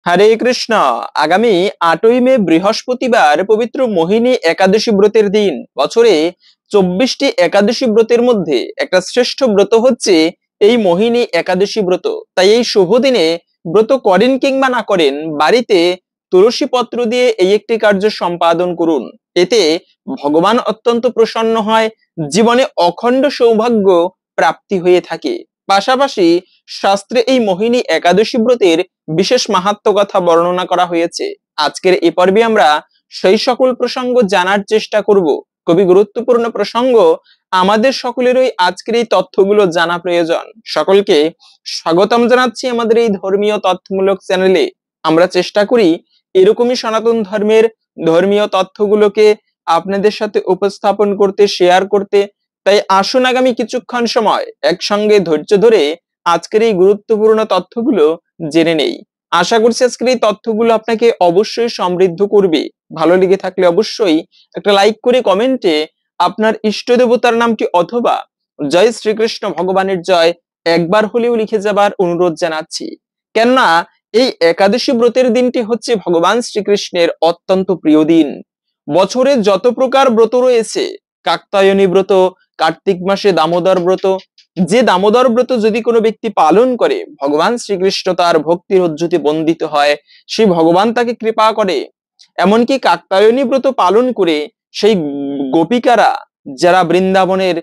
হরে কৃষ্ণ। আগামী 8ই মে বৃহস্পতিবার পবিত্র মোহিনী একাদশী ব্রতের দিন। বছরে 24টি একাদশী ব্রতের মধ্যে একটা শ্রেষ্ঠ ব্রত হচ্ছে এই মোহিনী একাদশী ব্রত। তাই এই শুভ দিনে ব্রত করেন কিংবা না করেন, বাড়িতে তুলসী পত্র দিয়ে এই একটি কার্য সম্পাদন করুন। এতে ভগবান অত্যন্ত প্রসন্ন হয়, জীবনে অখণ্ড সৌভাগ্য প্রাপ্তি হয়ে থাকে। পাশাপাশি শাস্ত্রে এই মোহিনী একাদশী ব্রতের বিশেষ মাহাত্ম্য কথা বর্ণনা করা হয়েছে। আজকের এই পর্বে আমরা সেই সকল প্রসঙ্গ জানার চেষ্টা করব। খুবই গুরুত্বপূর্ণ প্রসঙ্গ, আমাদের সকলেরই আজকের এই তথ্যগুলো জানা প্রয়োজন। সকলকে স্বাগতম জানাচ্ছি আমাদের এই ধর্মীয় তথ্যমূলক চ্যানেলে। আমরা চেষ্টা করি এরকমই সনাতন ধর্মের ধর্মীয় তথ্যগুলোকে আপনাদের সাথে উপস্থাপন করতে, শেয়ার করতে। তাই আসুন আগামী কিছুক্ষণ সময় একসঙ্গে ধৈর্য ধরে আজকের এই গুরুত্বপূর্ণ তথ্যগুলো জেনে নেই। আশা করছি আজকের এই তথ্যগুলো আপনাকে অবশ্যই সমৃদ্ধ করবে। ভালো লেগে থাকলে অবশ্যই একটা লাইক করে কমেন্টে আপনার ইষ্ট দেবতার নামটি অথবা জয় শ্রীকৃষ্ণ ভগবানের জয় একবার হলেও লিখে যাবার অনুরোধ জানাচ্ছি। কেননা এই একাদশী ব্রতের দিনটি হচ্ছে ভগবান শ্রীকৃষ্ণের অত্যন্ত প্রিয় দিন। বছরে যত প্রকার ব্রত রয়েছে, কাত্যায়নী ব্রত, কার্তিক মাসে দামোদর ব্রত, যে দামোদর ব্রত যদি কোনো ব্যক্তি পালন করে, ভগবান শ্রীকৃষ্ণ তার ভক্তির উজ্জ্বতি বন্দিত হয়, সেই ভগবান তাকে কৃপা করে। এমনকি কাত্যায়নী ব্রত পালন করে সেই গোপিকারা, যারা বৃন্দাবনের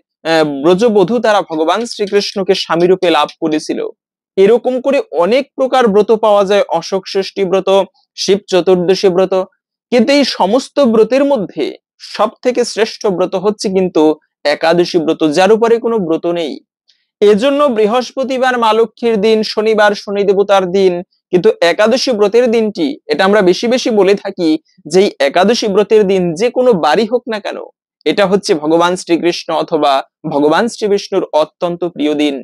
ব্রজবধূ, তারা ভগবান শ্রীকৃষ্ণকে স্বামীরূপে লাভ করেছিল। এরকম করে অনেক প্রকার ব্রত পাওয়া যায়, অশোক ষষ্ঠী ব্রত, শিব চতুর্দশী ব্রত। কিন্তু এই সমস্ত ব্রতের মধ্যে সব থেকে শ্রেষ্ঠ ব্রত হচ্ছে কিন্তু একাদশী ব্রত, যার উপরে কোনো ব্রত নেই। এজন্য বৃহস্পতিবার মা লক্ষ্মীর দিন, শনিবার শনি দেবতার দিন, কিন্তু একাদশী ব্রতের দিনটি, এটা আমরা বেশি বেশি বলে থাকি যে একাদশী ব্রতের দিন যে কোনো বাড়ি হোক না কেন, এটা হচ্ছে ভগবান শ্রীকৃষ্ণ অথবা ভগবান শ্রী বিষ্ণুর অত্যন্ত প্রিয় দিন।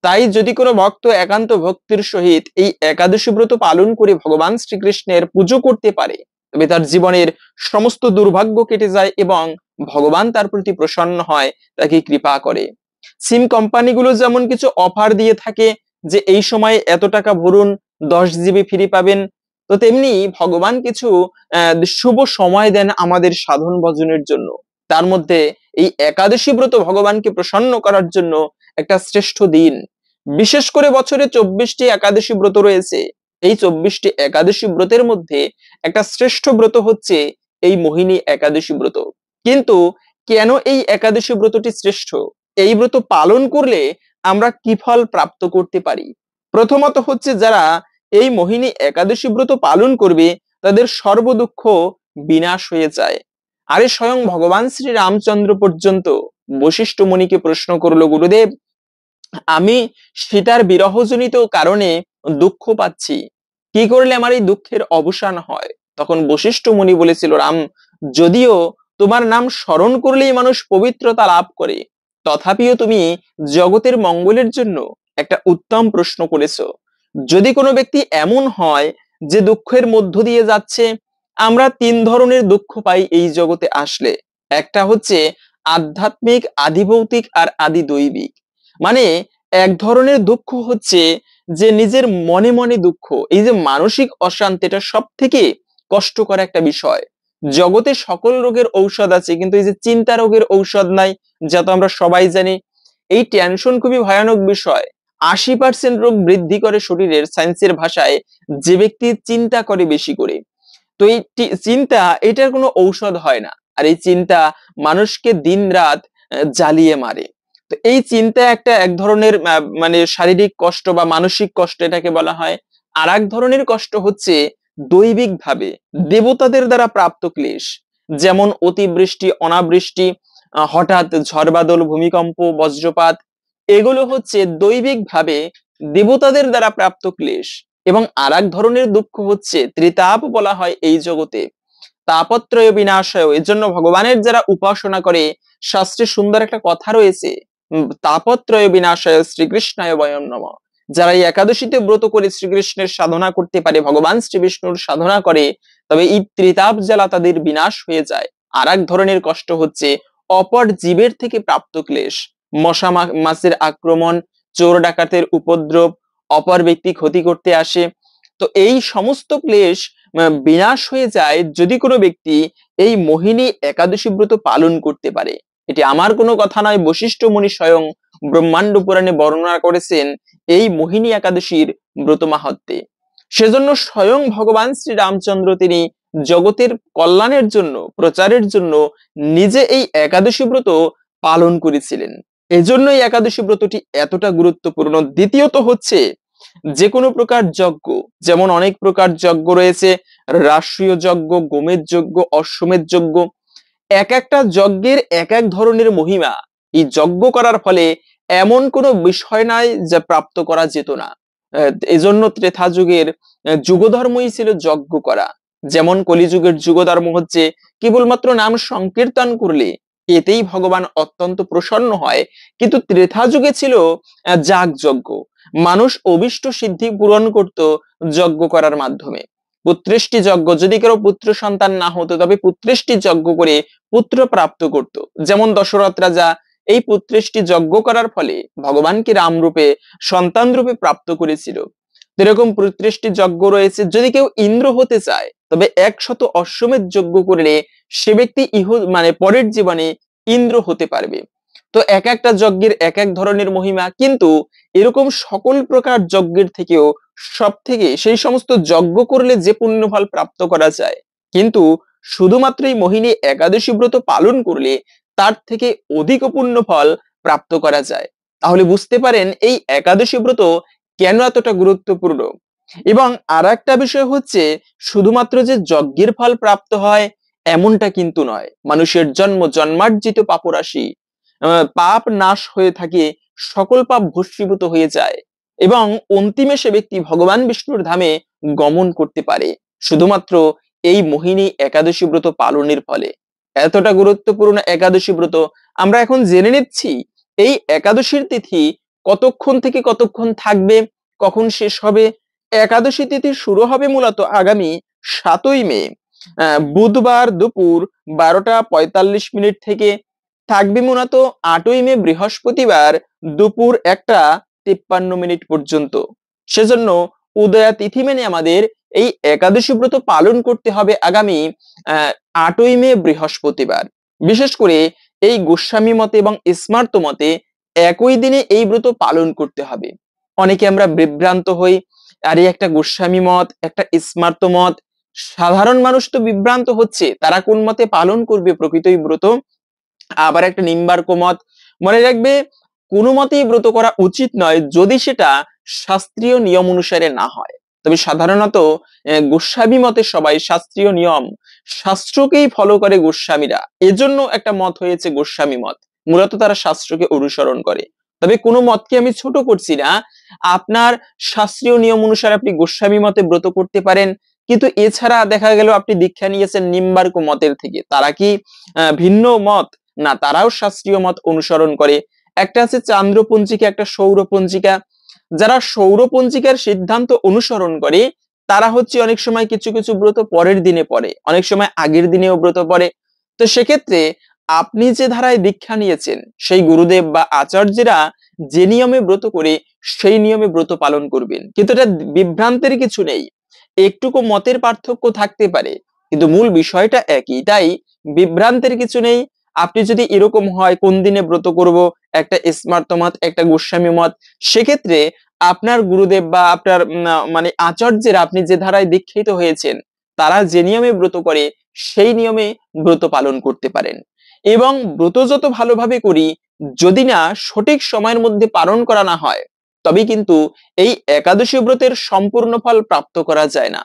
তাই যদি কোনো ভক্ত একান্ত ভক্তির সহিত এই একাদশী ব্রত পালন করে ভগবান শ্রীকৃষ্ণের পুজো করতে পারে, তবে তার জীবনের সমস্ত দুর্ভাগ্য কেটে যায় এবং ভগবান তার প্রতি প্রসন্ন হয়, তাকে কৃপা করে। সিম কোম্পানিগুলো যেমন কিছু অফার দিয়ে থাকে যে এই সময় এত টাকা ভরুন, 10 জিবি ফ্রি পাবেন, তো তেমনি ভগবান কিছু শুভ সময় দেন আমাদের সাধন ভজনের জন্য। তার মধ্যে এই একাদশী ব্রত ভগবানকে প্রসন্ন করার জন্য একটা শ্রেষ্ঠ দিন। বিশেষ করে বছরে 24টি একাদশী ব্রত রয়েছে। এই 24টি একাদশী ব্রতের মধ্যে একটা শ্রেষ্ঠ ব্রত হচ্ছে এই মোহিনী একাদশী ব্রত। কিন্তু কেন এই একাদশী ব্রতটি শ্রেষ্ঠ, এই ব্রত পালন করলে আমরা কি ফল প্রাপ্ত করতে পারি? প্রথমত হচ্ছে, যারা এই মোহিনী একাদশী ব্রত পালন করবে তাদের সর্ব দুঃখ বিনাশ হয়ে যায়। আরে স্বয়ং ভগবান শ্রী রামচন্দ্র পর্যন্ত বশিষ্ঠ মুনিকে প্রশ্ন করলো, গুরুদেব, আমি সীতার বিরহজনিত কারণে দুঃখ পাচ্ছি, কি করলে আমার এই দুঃখের অবসান হয়? তখন বশিষ্ঠ মুনি বলেছিল, রাম, যদিও তোমার নাম স্মরণ করলেই মানুষ পবিত্রতা লাভ করে, তথাপিও তুমি জগতের মঙ্গলের জন্য একটা উত্তম প্রশ্ন করেছো। যদি কোনো ব্যক্তি এমন হয় যে দুঃখের মধ্য দিয়ে যাচ্ছে, আমরা 3 ধরনের দুঃখ পাই এই জগতে আসলে। একটা হচ্ছে আধ্যাত্মিক, আদিভৌতিক আর আদি দৈবিক। মানে এক ধরনের দুঃখ হচ্ছে যে নিজের মনে মনে দুঃখ, এই যে মানসিক অশান্তি, এটা সব থেকে কষ্টকর একটা বিষয়। জগতে সকল রোগের ঔষধ আছে, কিন্তু এই যে চিন্তা রোগের ঔষধ নাই, যা তো আমরা সবাই জানি। এই টেনশন খুবই ভয়ানক বিষয়। 80% রোগ বৃদ্ধি করে শরীরের, সায়েন্সের ভাষায়, যে ব্যক্তি চিন্তা করে বেশি করে। তো এই চিন্তা, এটার কোনো ঔষধ হয় না। আর এই চিন্তা মানুষকে দিন রাত জ্বালিয়ে মারে। তো এই চিন্তা একটা এক ধরনের মানে শারীরিক কষ্ট বা মানসিক কষ্ট এটাকে বলা হয়। আর এক ধরনের কষ্ট হচ্ছে দৈবিক ভাবে দেবতাদের দ্বারা প্রাপ্ত ক্লেশ, যেমন অতিবৃষ্টি, অনাবৃষ্টি, হঠাৎ ঝড় বাদল, ভূমিকম্প, বজ্রপাত। এগুলো হচ্ছে দৈবিক ভাবে দেবতাদের দ্বারা প্রাপ্ত ক্লেশ। এবং আর এক ধরনের দুঃখ হচ্ছে ত্রিতাপ বলা হয় এই জগতে, তাপত্রয় বিনাশয়। এর জন্য ভগবানের যারা উপাসনা করে, শাস্ত্রে সুন্দর একটা কথা রয়েছে, তাপত্রয় বিনাশয় শ্রীকৃষ্ণায় বয়ং নমঃ। যারা এই একাদশীতে ব্রত করে শ্রীকৃষ্ণের সাধনা করতে পারে, ভগবান শ্রী বিষ্ণুর সাধনা করে, তবে এই ত্রিতাপ জ্বালা তাদের বিনাশ হয়ে যায়। আর এক ধরনের কষ্ট হচ্ছে অপর জীবের থেকে প্রাপ্ত ক্লেশ, মশা মাছির আক্রমণ, চোর ডাকাতের উপদ্রব, অপর ব্যক্তি ক্ষতি করতে আসে, তো এই সমস্ত ক্লেশ বিনাশ হয়ে যায় যদি কোনো ব্যক্তি এই মোহিনী একাদশী ব্রত পালন করতে পারে। এটি আমার কোনো কথা নয়, বশিষ্ঠ মুনি স্বয়ং ব্রহ্মাণ্ড পুরাণে বর্ণনা করেছেন এই মোহিনী একাদশীর ব্রত মাহাত্ম্যে। সেজন্য স্বয়ং ভগবান শ্রী রামচন্দ্র তিনি জগতের কল্যাণের জন্য, প্রচারের জন্য নিজে এই একাদশী ব্রত পালন করেছিলেন। এজন্য এই একাদশী ব্রতটি এতটা গুরুত্বপূর্ণ। দ্বিতীয়ত হচ্ছে যে কোনো প্রকার যজ্ঞ, যেমন অনেক প্রকার যজ্ঞ রয়েছে, রাষ্ট্রীয় যজ্ঞ, গোমের যজ্ঞ, অশ্বমেধ যজ্ঞ, এক একটা যজ্ঞের এক এক ধরনের মহিমা। এই যজ্ঞ করার ফলে এমন কোনো বিষয় নাই যা প্রাপ্ত করা যেত না। এজন্য ত্রেতা যুগের যুগধর্মই ছিল যজ্ঞ করা। যেমন কলিযুগের যুগধর্ম হচ্ছে কেবলমাত্র নাম সংকীর্তন করলে এতেই ভগবান অত্যন্ত প্রসন্ন হয়, কিন্তু ত্রেতা যুগে ছিল যাগ যজ্ঞ। মানুষ অভিষ্ট সিদ্ধি পূরণ করত যজ্ঞ করার মাধ্যমে। পুত্রেষ্টি যজ্ঞ, যদি কারো পুত্র সন্তান না হতো তবে পুত্রেষ্টি যজ্ঞ করে পুত্র প্রাপ্ত করত। যেমন দশরথ রাজা এই পুত্রেষ্টি যজ্ঞ করার ফলে ভগবানকে রাম রূপে, সন্তান রূপে প্রাপ্ত করেছিল। এরকম পুত্রেষ্টি যজ্ঞ রয়েছে। যদি কেউ ইন্দ্র হতে চায় তবে 100 অশ্বমেধ যজ্ঞ করলে সে ব্যক্তি পরের জীবনে ইন্দ্র হতে পারবে। তো এক একটা যজ্ঞের এক এক ধরনের মহিমা, কিন্তু এরকম সকল প্রকার যজ্ঞের থেকেও সব থেকে সেই সমস্ত যজ্ঞ করলে যে পুণ্যফল প্রাপ্ত করা যায়, কিন্তু শুধুমাত্র এই মোহিনী একাদশী ব্রত পালন করলে তার থেকে অধিক পুণ্যফল প্রাপ্ত করা যায়। তাহলে বুঝতে পারেন এই একাদশী ব্রত কেন এতটা গুরুত্বপূর্ণ। এবং আর একটা বিষয় হচ্ছে, শুধুমাত্র যে যজ্ঞের ফল প্রাপ্ত হয় এমনটা কিন্তু নয়। মানুষের জন্মার্জিত পাপরাশি, পাপ নাশ হয়ে থাকে, সকল পাপ ভস্মীভূত হয়ে যায় এবং অন্তিমে সে ব্যক্তি ভগবান বিষ্ণুর ধামে গমন করতে পারে শুধুমাত্র এই মোহিনী একাদশী ব্রত পালনের ফলে। এতটা গুরুত্বপূর্ণ একাদশী ব্রত আমরা এখন জেনে নিচ্ছি। এই একাদশীর তিথি কতক্ষণ থেকে কতক্ষণ থাকবে, কখন শেষ হবে। একাদশী তিথি শুরু হবে মূলত আগামী 7ই মে, বুধবার দুপুর 12:45 থেকে, থাকবে মূলত 8ই মে বৃহস্পতিবার দুপুর 1:53 পর্যন্ত। সেজন্য উদয়া তিথি মেনে আমাদের এই একাদশী ব্রত পালন করতে হবে আগামী 8ই মে বৃহস্পতিবার। বিশেষ করে এই গোস্বামী মতে এবং স্মার্ত মতে একই দিনে এই ব্রত পালন করতে হবে। অনেকে আমরা বিভ্রান্ত হই, আর একটা গোস্বামী মত, একটা স্মার্ত মত। সাধারণ মানুষ তো বিভ্রান্ত হচ্ছে, তারা কোন মতে পালন করবে প্রকৃতই ব্রত। আবার একটা নিম্বার্ক মত। মনে রাখবে, কোনো মতেই ব্রত করা উচিত নয় যদি সেটা শাস্ত্রীয় নিয়ম অনুসারে না হয়। তবে সাধারণত গোস্বামী মতে সবাই শাস্ত্রীয় নিয়ম, শাস্ত্রকেই ফলো করে গোস্বামীরা। এজন্য একটা মত হয়েছে গোস্বামী মত, মূলত তারা শাস্ত্রকে অনুসরণ করে। তবে কোনো মতকে আমি ছোট করছি না, আপনার শাস্ত্রীয় নিয়ম অনুসারে আপনি গোস্বামী মতে ব্রত করতে পারেন। কিন্তু এছাড়া দেখা গেল আপনি দীক্ষা নিয়েছেন নিম্বার্ক মতের থেকে, তারা কি ভিন্ন মত? না, তারাও শাস্ত্রীয় মত অনুসরণ করে। একটা আছে চান্দ্রপঞ্জিকা, একটা সৌরপঞ্জিকা। যারা সৌরপঞ্জিকার সিদ্ধান্ত অনুসরণ করে তারা হচ্ছে অনেক সময় কিছু কিছু ব্রত পরের দিনে পড়ে, অনেক সময় আগের দিনেও ব্রত পড়ে। তো সেক্ষেত্রে আপনি যে ধারায় দীক্ষা নিয়েছেন সেই গুরুদেব বা আচার্যরা যে নিয়মে ব্রত করে সেই নিয়মে ব্রত পালন করবেন। কিন্তু এটা বিভ্রান্তের কিছু নেই, একটুকু মতের পার্থক্য থাকতে পারে কিন্তু মূল বিষয়টা একই, তাই বিভ্রান্তের কিছু নেই। আপনি যদি এরকম হয় কোন দিনে ব্রত করব, একটা স্মার্ত মত, একটা গোস্বামী মত, সেক্ষেত্রে আপনার গুরুদেব বা আপনার আচার্যের, আপনি যে ধারায় দীক্ষিত হয়েছেন তারা যে নিয়মে ব্রত করে সেই নিয়মে ব্রত পালন করতে পারেন। এবং ব্রত যত ভালোভাবে করি, যদি না সঠিক সময়ের মধ্যে পালন করা না হয় তবে কিন্তু এই একাদশী ব্রতের সম্পূর্ণ ফল প্রাপ্ত করা যায় না।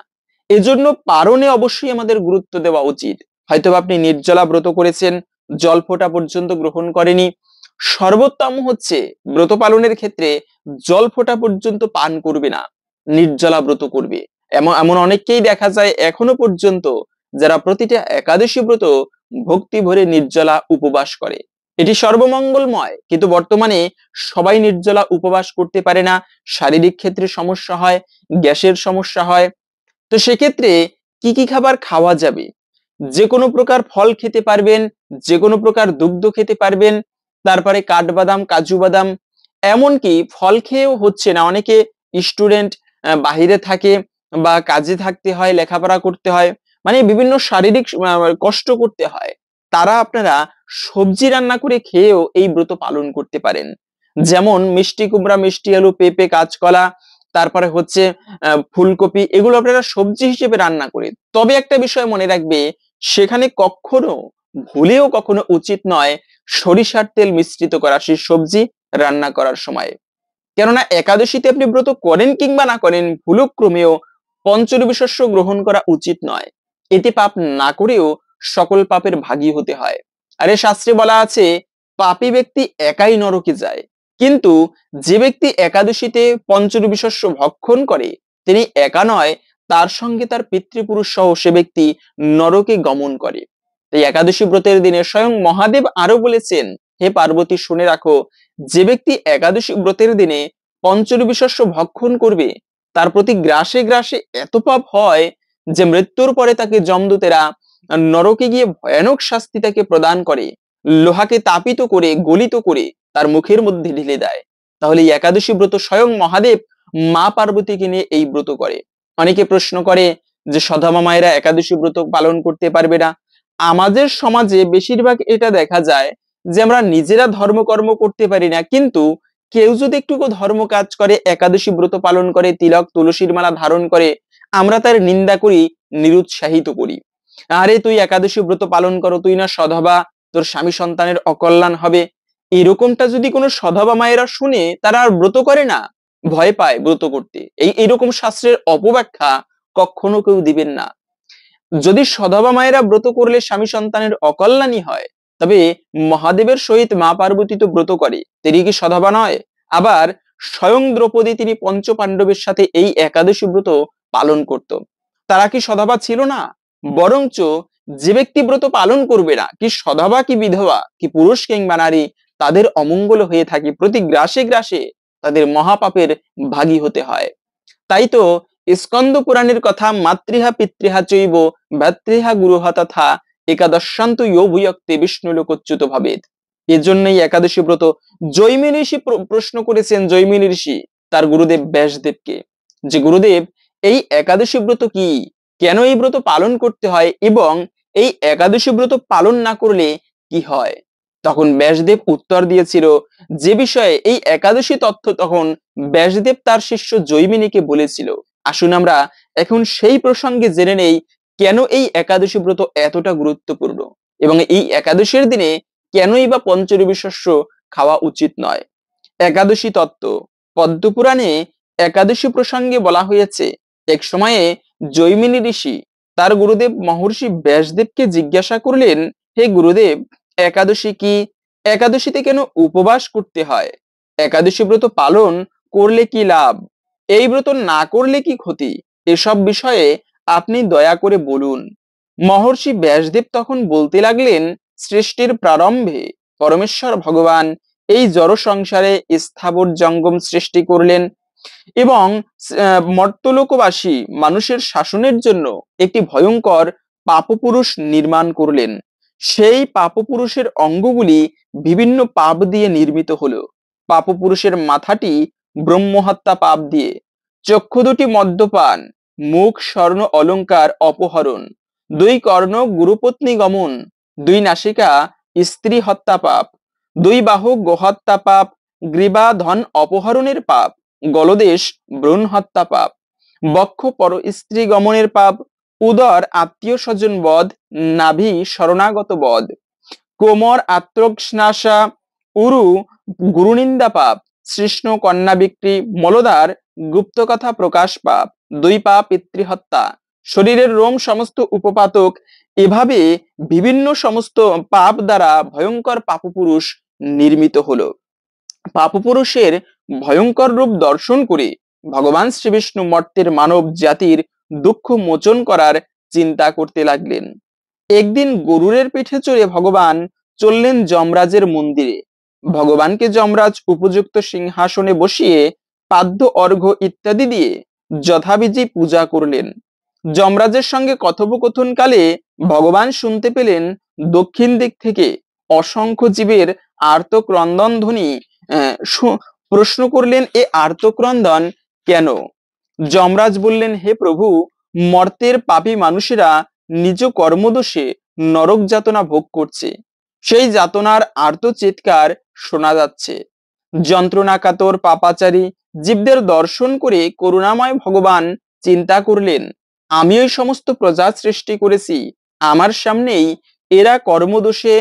এজন্য পারণে অবশ্যই আমাদের গুরুত্ব দেওয়া উচিত। হয়তো আপনি নির্জলা ব্রত করেছেন, জল ফোঁটা পর্যন্ত গ্রহণ করেনি, সর্বোত্তম হচ্ছে ব্রত পালনের ক্ষেত্রে জল ফোঁটা পর্যন্ত পান করবে না, নির্জলা ব্রত করবে। এমন এমন অনেককেই দেখা যায় এখনো পর্যন্ত যারা প্রতিটা একাদশী ব্রত ভক্তি ভরে নির্জলা উপবাস করে। এটি সর্বমঙ্গলময়, কিন্তু বর্তমানে সবাই নির্জলা উপবাস করতে পারে না। শারীরিক ক্ষেত্রে সমস্যা হয়, গ্যাসের সমস্যা হয়। তো সেক্ষেত্রে কি কি খাবার খাওয়া যাবে? যে কোনো প্রকার ফল খেতে পারবেন, যে কোনো প্রকার দুগ্ধ খেতে পারবেন, তারপরে কাঠবাদাম, কাজু বাদাম। এমনকি ফল খেয়েও হচ্ছে না, অনেকে স্টুডেন্ট বাহিরে থাকে, বা কাজে থাকতে হয়, লেখাপড়া করতে হয়, মানে বিভিন্ন শারীরিক কষ্ট করতে হয়, তারা আপনারা সবজি রান্না করে খেয়েও এই ব্রত পালন করতে পারেন। যেমন মিষ্টি কুমড়া, মিষ্টি আলু, পেঁপে, কাঁচকলা, তারপরে হচ্ছে ফুলকপি, এগুলো আপনারা সবজি হিসেবে রান্না করে। তবে একটা বিষয় মনে রাখবে, সেখানে কখনো ভুলেও কখনো উচিত নয় সরিষার তেল মিশ্রিত করা সেই সবজি রান্না করার সময়। কেননা একাদশীতে আপনি ব্রত করেন কিংবা না করেন, ভুলক্রমেও পঞ্চরবি শস্য গ্রহণ করা উচিত নয়। এতে পাপ না করেও সকল পাপের ভাগী হতে হয়। আরে শাস্ত্রে বলা আছে, পাপী ব্যক্তি একাই নরকে যায়, কিন্তু যে ব্যক্তি একাদশীতে পঞ্চরবি শস্য ভক্ষণ করে তিনি একা নয়, তার সঙ্গে তার পিতৃপুরুষ সহ সে ব্যক্তি নরকে গমন করে। এই একাদশী ব্রতের দিনে স্বয়ং মহাদেব আরো বলেছেন, হে পার্বতী শুনে রাখো, যে ব্যক্তি একাদশী ব্রতের দিনে পঞ্চরবি শস্য ভক্ষণ করবে তার প্রতি গ্রাসে গ্রাসে এত পাপ হয় যে মৃত্যুর পরে তাকে যমদূতেরা নরকে গিয়ে ভয়ানক শাস্তি তাকে প্রদান করে, লোহাকে তাপিত করে গলিত করে তার মুখের মধ্যে ঢেলে দেয়। তাহলে এই একাদশী ব্রত স্বয়ং মহাদেব মা পার্বতীকে নিয়ে এই ব্রত করে। অনেকে প্রশ্ন করে যে সধবা মায়েরা একাদশী ব্রত পালন করতে পারবে না। আমাদের সমাজে বেশিরভাগ এটা দেখা যায় যে আমরা নিজেরা ধর্মকর্ম করতে পারি না, কিন্তু কেউ যদি একটু ধর্ম কাজ করে, একাদশী ব্রত পালন করে, তিলক তুলসীর মালা ধারণ করে, আমরা তার নিন্দা করি, নিরুৎসাহিত করি। আরে তুই একাদশী ব্রত পালন করো, তুই না সধবা, তোর স্বামী সন্তানের অকল্যাণ হবে। এরকমটা যদি কোনো সধবা মায়েরা শুনে, তারা আর ব্রত করে না, ভয় পায় ব্রত করতে। এইরকম শাস্ত্রের অপব্যাখ্যা কখনো কেউ দিবেন না। যদি সধবা মায়েরা ব্রত করলে স্বামী সন্তানের অকল্যাণই হয়, তবে মহাদেবের সহিত মা পার্বতী তো ব্রত করে, তিনি কি সধবা নয়? আবার স্বয়ং দ্রৌপদী তিনি পঞ্চ পাণ্ডবের সাথে এই একাদশী ব্রত পালন করত, তারা কি সধবা ছিল না? বরঞ্চ যে ব্যক্তি ব্রত পালন করবে না, কি সধবা কি বিধবা কি পুরুষ কিংবা নারী, তাদের অমঙ্গল হয়ে থাকে, প্রতি গ্রাসে গ্রাসে তাদের মহাপাপের ভাগী হতে হয়। তাই তো স্কন্দ পুরাণের কথা, মাতৃহা পিতৃহা চৈব ভ্রাতৃহা গুরুহা তথা একাদশান্ত ইয়ো ভুয়ক্তে বিষ্ণু লোকচ্যুত ভাবেদ। এজন্যই একাদশী ব্রত জৈমিনী ঋষি প্রশ্ন করেছেন, জৈমিনী ঋষি তার গুরুদেব ব্যাসদেবকে, যে গুরুদেব এই একাদশী ব্রত কি, কেন এই ব্রত পালন করতে হয়, এবং এই একাদশী ব্রত পালন না করলে কি হয়? তখন ব্যাসদেব উত্তর দিয়েছিল, যে বিষয়ে এই একাদশী তথ্য তখন ব্যাসদেব তার শিষ্য জৈমিনীকে বলেছিল। আসুন আমরা এখন সেই প্রসঙ্গে জেনে নেই, কেন এই একাদশী ব্রত এতটা গুরুত্বপূর্ণ, এবং এই একাদশীর দিনে কেনই বা পঞ্চরবি শস্য খাওয়া উচিত নয়। একাদশী তত্ত্ব পদ্মপুরাণে একাদশী প্রসঙ্গে বলা হয়েছে, এক সময়ে জৈমিনী ঋষি তার গুরুদেব মহর্ষি ব্যাসদেবকে জিজ্ঞাসা করলেন, হে গুরুদেব, একাদশী কি? একাদশীতে কেন উপবাস করতে হয়? একাদশী ব্রত পালন করলে কি লাভ? এই ব্রত না করলে কি ক্ষতি? এসব বিষয়ে আপনি দয়া করে বলুন। মহর্ষি ব্যাসদেব তখন বলতে লাগলেন, সৃষ্টির প্রারম্ভে পরমেশ্বর ভগবান এই জড় সংসারে স্থাবর জঙ্গম সৃষ্টি করলেন এবং মর্তলোকবাসী মানুষের শাসনের জন্য একটি ভয়ঙ্কর পাপপুরুষ নির্মাণ করলেন। সেই পাপপুরুষের অঙ্গগুলি বিভিন্ন পাপ দিয়ে নির্মিত হলো। পাপপুরুষের মাথাটি ব্রহ্মহত্যা পাপ দিয়ে, চক্ষু দুটি মদ্যপান, মুখ স্বর্ণ অলংকার অপহরণ, দুই কর্ণ গুরুপত্নী গমন, দুই নাসিকা স্ত্রী হত্যা পাপ, দুই বাহু গোহত্যা পাপ, গ্রীবা ধন অপহরণের পাপ, গলদেশ ভ্রূণ হত্যা পাপ, বক্ষ পর স্ত্রী গমনের পাপ, উদর আত্মীয় স্বজন বধ, নাভি শরণাগত বধ, কোমর আত্মস্নাসা, উরু গুরুনিন্দা পাপ, সৃষ্ণ কন্যা বিক্রি, মলদার গুপ্ত কথা প্রকাশ পাপ, দুই পা পিতৃহত্যা, শরীরের রোম সমস্ত উপপাতক। এভাবে বিভিন্ন সমস্ত পাপ দ্বারা ভয়ঙ্কর পাপপুরুষ নির্মিত হলো। পাপপুরুষের ভয়ঙ্কর রূপ দর্শন করে ভগবান শ্রীবিষ্ণু মর্তের মানব জাতির দুঃখ মোচন করার চিন্তা করতে লাগলেন। একদিন গরুরের পিঠে চড়ে ভগবান চললেন যমরাজের মন্দিরে। ভগবানকে যমরাজ উপযুক্ত সিংহাসনে বসিয়ে পাদ্য অর্ঘ্য ইত্যাদি দিয়ে যথাবিধি পূজা করলেন। যমরাজের সঙ্গে কথোপকথন কালে ভগবান শুনতে পেলেন দক্ষিণ দিক থেকে অসংখ্য জীবের আর্তক্রন্দন ধ্বনি। প্রশ্ন করলেন, এ আর্তক্রন্দন কেন? যমরাজ বললেন, হে প্রভু, মর্তের পাপী মানুষেরা নিজ কর্মদোষে নরক যাতনা ভোগ করছে। সেই যাতনার আর্ত চিৎকার শোনা যাচ্ছে। যন্ত্রণাকাতর পাপাচারী জীবদের দর্শন করে করুণাময় ভগবান চিন্তা করলেন, আমি ওই সমস্ত প্রজা সৃষ্টি করেছি, আমার সামনেই এরা কর্মদোষে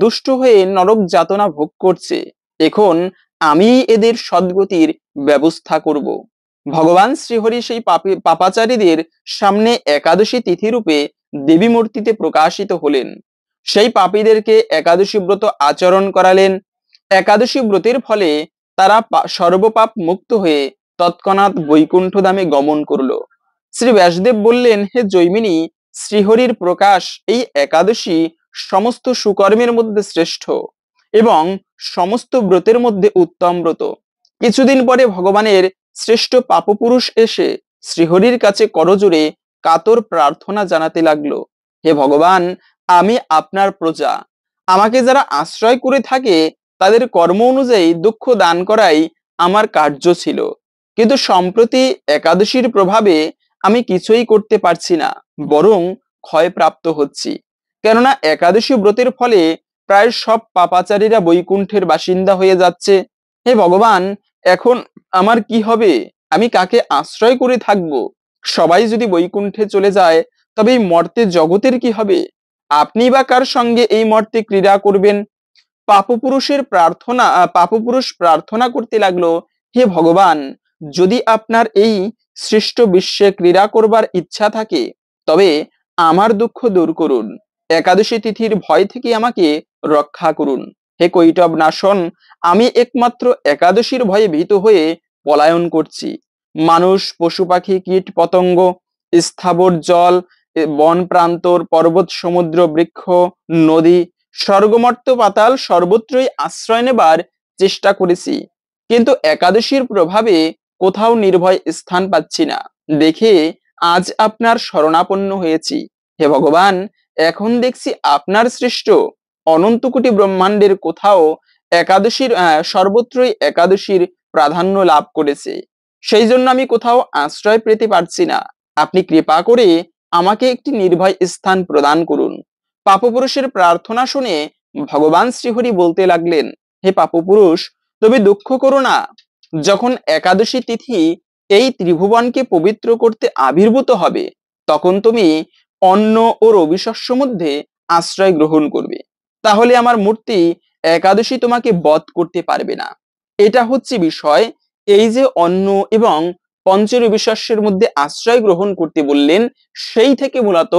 দুষ্ট হয়ে নরক যাতনা ভোগ করছে। এখন আমি এদের সদ্গতির ব্যবস্থা করব। ভগবান শ্রীহরি সেই পাপাচারীদের সামনে একাদশী তিথি রূপে দেবী মূর্তিতে প্রকাশিত হলেন। সেই পাপীদেরকে একাদশী ব্রত আচরণ করালেন। একাদশী ব্রতের ফলে তারা সর্বপাপ মুক্ত হয়ে তৎক্ষণাৎ বৈকুণ্ঠ ধামে গমন করল। শ্রী ব্যাসদেব বললেন, হে জৈমিনী, শ্রীহরির প্রকাশ এই একাদশী সমস্ত সুকর্মের মধ্যে শ্রেষ্ঠ এবং সমস্ত ব্রতের মধ্যে উত্তম ব্রত। কিছুদিন পরে ভগবানের শ্রেষ্ঠ পাপপুরুষ এসে শ্রীহরির কাছে করজোড়ে কাতর প্রার্থনা জানাতে লাগলো, হে ভগবান, আমি আপনার প্রজা, আমাকে যারা আশ্রয় করে থাকে তাদের কর্ম অনুযায়ী দুঃখ দান করাই আমার কার্য ছিল, কিন্তু সম্প্রতি একাদশীর প্রভাবে আমি কিছুই করতে পারছি না, বরং ক্ষয়প্রাপ্ত হচ্ছি। কেননা একাদশী ব্রতের ফলে প্রায় সব পাপাচারীরা বৈকুণ্ঠের বাসিন্দা হয়ে যাচ্ছে। হে ভগবান, এখন আমার কি হবে? আমি কাকে আশ্রয় করে থাকব? সবাই যদি বৈকুণ্ঠে চলে যায় তবে এই মর্তে জগতের কি হবে? আপনি বা কার সঙ্গে এই মর্তে ক্রীড়া করবেন? পাপপুরুষ প্রার্থনা করতে লাগলো, হে ভগবান, যদি আপনার এই সৃষ্ট বিশ্বে ক্রীড়া করবার ইচ্ছা থাকে তবে আমার দুঃখ দূর করুন, একাদশী তিথির ভয় থেকে আমাকে রক্ষা করুন। হে কৈটব নাশন, আমি একমাত্র একাদশীর ভয়ে ভীত হয়ে পলায়ন করছি। মানুষ, পশু পাখি, কীট পতঙ্গ, স্থাবর জল, বন প্রান্তর, পর্বত, সমুদ্র, বৃক্ষ, নদী, স্বর্গমর্ত পাতাল সর্বত্রই আশ্রয় নেবার চেষ্টা করেছি, কিন্তু একাদশীর প্রভাবে কোথাও নির্ভয় স্থান পাচ্ছি না দেখে আজ আপনার শরণাপন্ন হয়েছি। হে ভগবান, এখন দেখছি আপনার সৃষ্ট অনন্ত কোটি ব্রহ্মাণ্ডের কোথাও একাদশীর সর্বত্রই একাদশীর প্রাধান্য লাভ করেছে, সেই জন্য আমি কোথাও আশ্রয় পেতে পারছি না। আপনি কৃপা করে আমাকে একটি নির্ভয় স্থান প্রদান করুন। পাপপুরুষের প্রার্থনা শুনে ভগবান শ্রীহরি বলতে লাগলেন, হে পাপপুরুষ, তুমি দুঃখ করো না। যখন একাদশী তিথি এই ত্রিভুবনকে পবিত্র করতে আবির্ভূত হবে তখন তুমি অন্ন ও রবি শস্য মধ্যে আশ্রয় গ্রহণ করবে, তাহলে আমার মূর্তি একাদশী তোমাকে বধ করতে পারবে না। এটা হচ্ছে বিষয়। এই যে অন্ন এবং পঞ্চরবি শস্যের মধ্যে আশ্রয় গ্রহণ করতে বললেন, সেই থেকে মূলত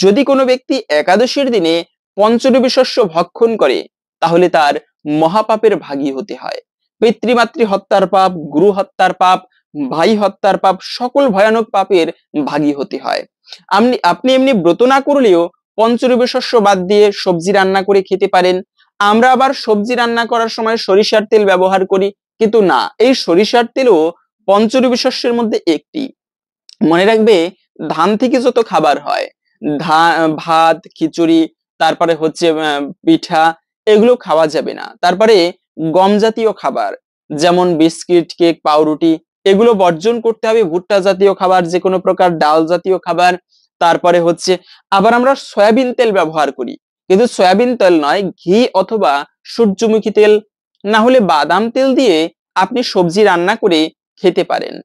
যদি কোনো ব্যক্তি একাদশীর দিনে পঞ্চরবি শস্য ভক্ষণ করে তাহলে তার মহাপাপের ভাগী হতে হয়। পিতৃমাতৃ হত্যার পাপ, গুরু হত্যার পাপ, ভাই হত্যার পাপ, সকল ভয়ানক পাপের ভাগী হতে হয়। আপনি এমনি ব্রত না করলেও পঞ্চরবি শস্য বাদ দিয়ে সবজি রান্না করে খেতে পারেন। আমরা আবার সবজি রান্না করার সময় সরিষার তেল ব্যবহার করি, কিন্তু না, এই সরিষার তেলও পঞ্চরবি শস্যের মধ্যে একটি। মনে রাখবে, ধান থেকে যত খাবার হয়, ভাত, খিচুড়ি, তারপরে হচ্ছে পিঠা, এগুলো খাওয়া যাবে না। তারপরে গম জাতীয় খাবার যেমন বিস্কিট, কেক, পাউরুটি, এগুলো বর্জন করতে হবে। ভুট্টা জাতীয় খাবার, যে কোনো প্রকার ডাল জাতীয় খাবার, তারপরে হচ্ছে আবার আমরা সয়াবিন তেল ব্যবহার করি, কিন্তু সয়াবিন তেল নয়, ঘি অথবা সূর্যমুখী তেল, না হলে বাদাম তেল দিয়ে আপনি সবজি রান্না করে খেতে পারেন।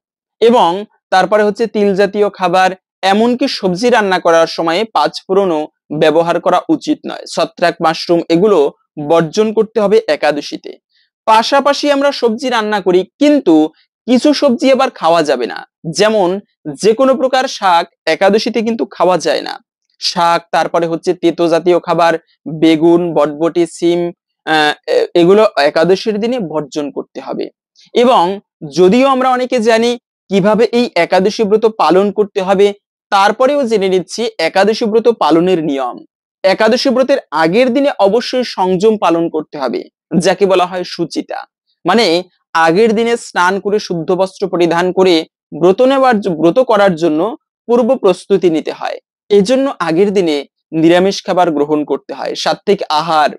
এবং তারপরে হচ্ছে তিল জাতীয় খাবার, এমনকি সবজি রান্না করার সময় পাঁচফোড়নও ব্যবহার করা উচিত নয়। ছত্রাক, মাশরুম, এগুলো বর্জন করতে হবে একাদশীতে। পাশাপাশি আমরা সবজি রান্না করি, কিন্তু কিছু সবজি আবার খাওয়া যাবে না, যেমন যে কোনো প্রকার শাক একাদশীতে কিন্তু খাওয়া যায় না। শাক, তারপরে হচ্ছে তেতো জাতীয় খাবার, বেগুন, বটবটি, সিম, এগুলো একাদশীর দিনে বর্জন করতে হবে। এবং যদিও আমরা অনেকে জানি কিভাবে এই একাদশী ব্রত পালন করতে হবে, তারপরেও জেনে নিচ্ছি একাদশী ব্রত পালনের নিয়ম। একাদশী ব্রতের আগের দিনে অবশ্যই সংযম পালন করতে হবে, যাকে বলা হয় সুচিতা। মানে আগের দিনে স্নান করে শুদ্ধ বস্ত্র পরিধান করে ব্রত করার জন্য পূর্ব প্রস্তুতি নিতে হয়। এজন্য আগের দিনে নিরামিষ খাবার গ্রহণ করতে হয়। সাত্ত্বিক আহার,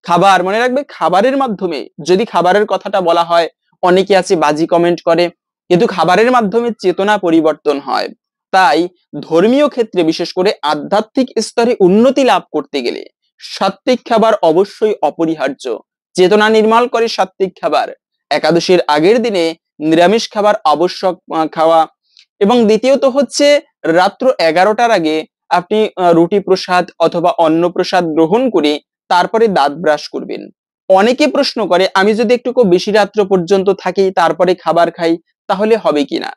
খাবার, মনে রাখবে খাবারের মাধ্যমে, যদি খাবারের কথাটা বলা হয়, অনেকে আছে বাজি কমেন্ট করে, কিন্তু খাবারের মাধ্যমে চেতনা পরিবর্তন হয়। তাই ধর্মীয় ক্ষেত্রে বিশেষ করে আধ্যাত্মিক স্তরে উন্নতি লাভ করতে গেলে সাত্বিক খাবার অবশ্যই অপরিহার্য। চেতনা নির্মল করে সাত্বিক খাবার। একাদশীর আগের দিনে নিরামিষ খাবার আবশ্যক খাওয়া। এবং দ্বিতীয়ত হচ্ছে রাত্র 11টার আগে আপনি রুটি প্রসাদ অথবা অন্ন প্রসাদ গ্রহণ করে তারপরে দাঁত ব্রাশ করবেন। অনেকে প্রশ্ন করে, আমি যদি একটু বেশি রাত্র পর্যন্ত থাকি তারপরে খাবার খাই তাহলে হবে কিনা?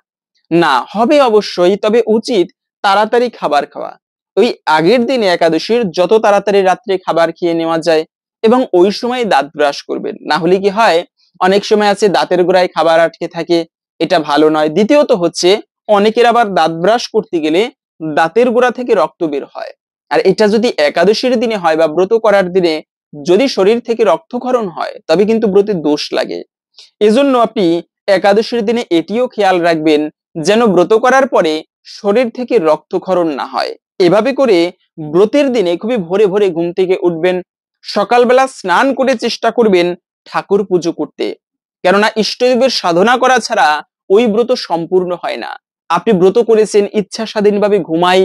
না, হবে অবশ্যই, তবে উচিত তাড়াতাড়ি খাবার খাওয়া। ওই আগের দিনে একাদশীর যত তাড়াতাড়ি রাত্রে খাবার খেয়ে নেওয়া যায় এবং ওই সময় দাঁত ব্রাশ করবেন। না হলে কি হয়, অনেক সময় আছে দাঁতের গোড়ায় খাবার আটকে থাকে, এটা ভালো নয়। দ্বিতীয়ত হচ্ছে অনেকের আবার দাঁত ব্রাশ করতে গেলে দাঁতের গোড়া থেকে রক্ত বের হয়। আর এটা যদি একাদশীর দিনে হয় বা ব্রত করার দিনে যদি শরীর থেকে রক্তক্ষরণ হয় তবে কিন্তু ব্রতে দোষ লাগে। এজন্য আপনি একাদশীর দিনে এটিও খেয়াল রাখবেন যেন ব্রত করার পরে শরীর থেকে রক্তক্ষরণ না হয়। এভাবে করে ব্রতের দিনে খুবই ভোরে ভোরে ঘুম থেকে উঠবেন, সকালবেলা স্নান করে চেষ্টা করবেন ঠাকুর পুজো করতে। কেননা ইষ্টদেবের সাধনা করা ছাড়া ওই ব্রত সম্পূর্ণ হয় না। আপনি ব্রত করেছেন, ইচ্ছা স্বাধীনভাবে ঘুমাই,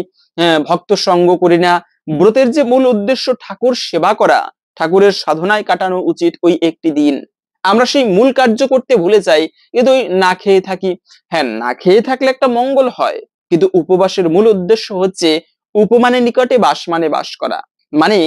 ভক্ত সঙ্গ করি না। ব্রতের যে মূল উদ্দেশ্য ঠাকুর সেবা করা, ঠাকুরের সাধনায় কাটানো উচিত ওই একটি দিন। আমরা সেই মূল কার্য করতে ভুলে যাই, কিন্তু ওই না খেয়ে থাকি। হ্যাঁ, না খেয়ে থাকলে একটা মঙ্গল হয়, কিন্তু উপবাসের মূল উদ্দেশ্য হচ্ছে উপমানের নিকটে বাস মানে বাস করা, মানে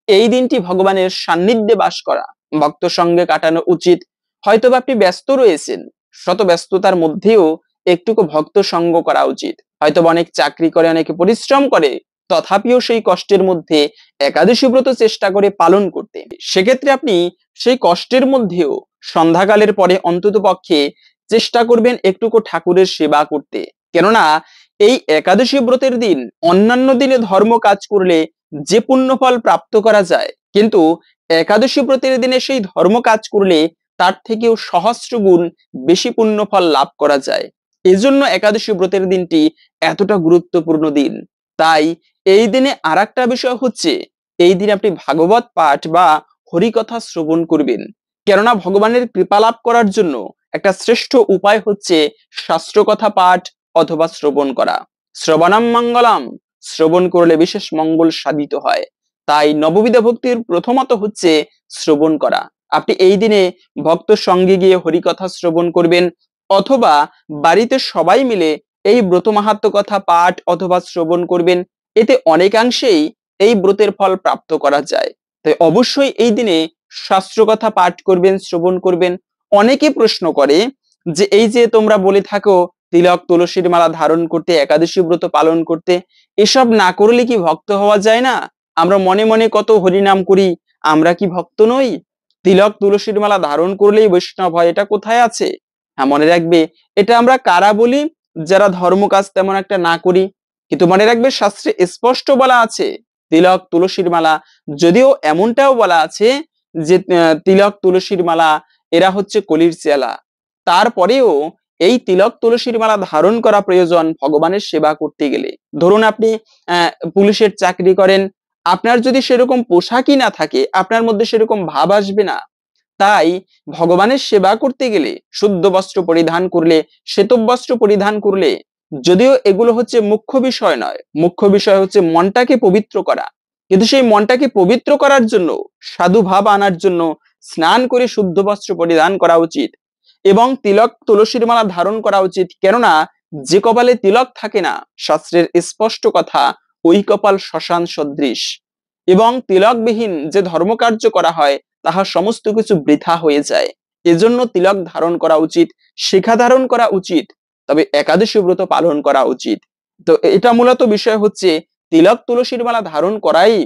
এই দিনটি ভগবানের সান্নিধ্যে বাস করা, ভক্ত সঙ্গে কাটানো উচিত। হয়তোবা আপনি ব্যস্ত রয়েছেন, শত ব্যস্ততার মধ্যেও একটুকু ভক্ত সঙ্গ করা উচিত। হয়তোবা অনেক চাকরি করে, অনেকে পরিশ্রম করে, তথাপিও সেই কষ্টের মধ্যে একাদশী ব্রত চেষ্টা করে পালন করতে। সেক্ষেত্রে আপনি সেই কষ্টের মধ্যেও সন্ধ্যাকালের পরে অন্তত পক্ষে চেষ্টা করবেন একটুকু ঠাকুরের সেবা করতে। কেননা এই একাদশী ব্রতের দিন অন্যান্য দিনে ধর্ম কাজ করলে যে পুণ্যফল প্রাপ্ত করা যায়, কিন্তু একাদশী ব্রতের দিনে সেই ধর্ম কাজ করলে তার থেকেও সহস্র গুণ বেশি পুণ্যফল লাভ করা যায়। এজন্য একাদশী ব্রতের দিনটি এতটা গুরুত্বপূর্ণ দিন। তাই এই দিনে আর একটা বিষয় হচ্ছে, এই দিনে আপনি ভাগবত পাঠ বা হরিকথা শ্রবণ করবেন। কেননা ভগবানের কৃপা লাভ করার জন্য একটা শ্রেষ্ঠ উপায় হচ্ছে শাস্ত্রকথা পাঠ অথবা শ্রবণ করা। শ্রবণম মঙ্গলম, শ্রবণ করলে বিশেষ মঙ্গল সাধিত হয়। তাই নববিধা ভক্তির প্রথমত হচ্ছে শ্রবণ করা। আপনি এই দিনে ভক্ত সঙ্গে গিয়ে হরিকথা শ্রবণ করবেন, অথবা বাড়িতে সবাই মিলে এই ব্রত মাহাত্ম্য কথা পাঠ অথবা শ্রবণ করবেন। এতে অনেকাংশেই এই ব্রতের ফল প্রাপ্ত করা যায়। তাই অবশ্যই এই দিনে শাস্ত্র কথা পাঠ করবেন, শ্রবণ করবেন। অনেকে প্রশ্ন করে যে এই যে তোমরা বলে থাকো তিলক তুলসীর মালা ধারণ করতে, একাদশী ব্রত পালন করতে, এসব না করলে কি ভক্ত হওয়া যায় না? আমরা মনে মনে কত হরিনাম করি, আমরা কি ভক্ত নই? তিলক তুলসীর মালা ধারণ করলেই বৈষ্ণব হয়, এটা কোথায় আছে? হ্যাঁ, মনে রাখবে, এটা আমরা কারা বলি? যারা ধর্ম কাজ তেমন একটা না করি। কিন্তু মনে রাখবে, শাস্ত্রে স্পষ্ট বলা আছে তিলক তুলসীর মালা, যদিও এমনটাও বলা আছে যে তিলক তুলসীর মালা এরা হচ্ছে কলির চেলা, তারপরেও এই তিলক তুলসীর মালা ধারণ করা প্রয়োজন ভগবানের সেবা করতে গেলে। ধরুন আপনি পুলিশের চাকরি করেন, আপনার যদি সেরকম পোশাকই না থাকে, আপনার মধ্যে সেরকম ভাব আসবে না। তাই ভগবানের সেবা করতে গেলে শুদ্ধ বস্ত্র পরিধান করলে, শ্বেতবস্ত্র পরিধান করলে, যদিও এগুলো হচ্ছে মুখ্য বিষয় নয়, মুখ্য বিষয় হচ্ছে মনটাকে পবিত্র করা, কিন্তু সেই মনটাকে পবিত্র করার জন্য, সাধু ভাব আনার জন্য স্নান করে শুদ্ধ বস্ত্র পরিধান করা উচিত এবং তিলক তুলসীর মালা ধারণ করা উচিত। কেননা যে কপালে তিলক থাকে না, শাস্ত্রের স্পষ্ট কথা, ওই কপাল শ্মশান সদৃশ। এবং তিলকবিহীন যে ধর্মকার্য করা হয় তাহা সমস্ত কিছু বৃথা হয়ে যায়। এজন্য তিলক ধারণ করা উচিত, শিখা ধারণ করা উচিত, তবে একাদশী ব্রত পালন করা উচিত। তো এটা মূলত বিষয় হচ্ছে তিলক তুলসীর মালা ধারণ করাই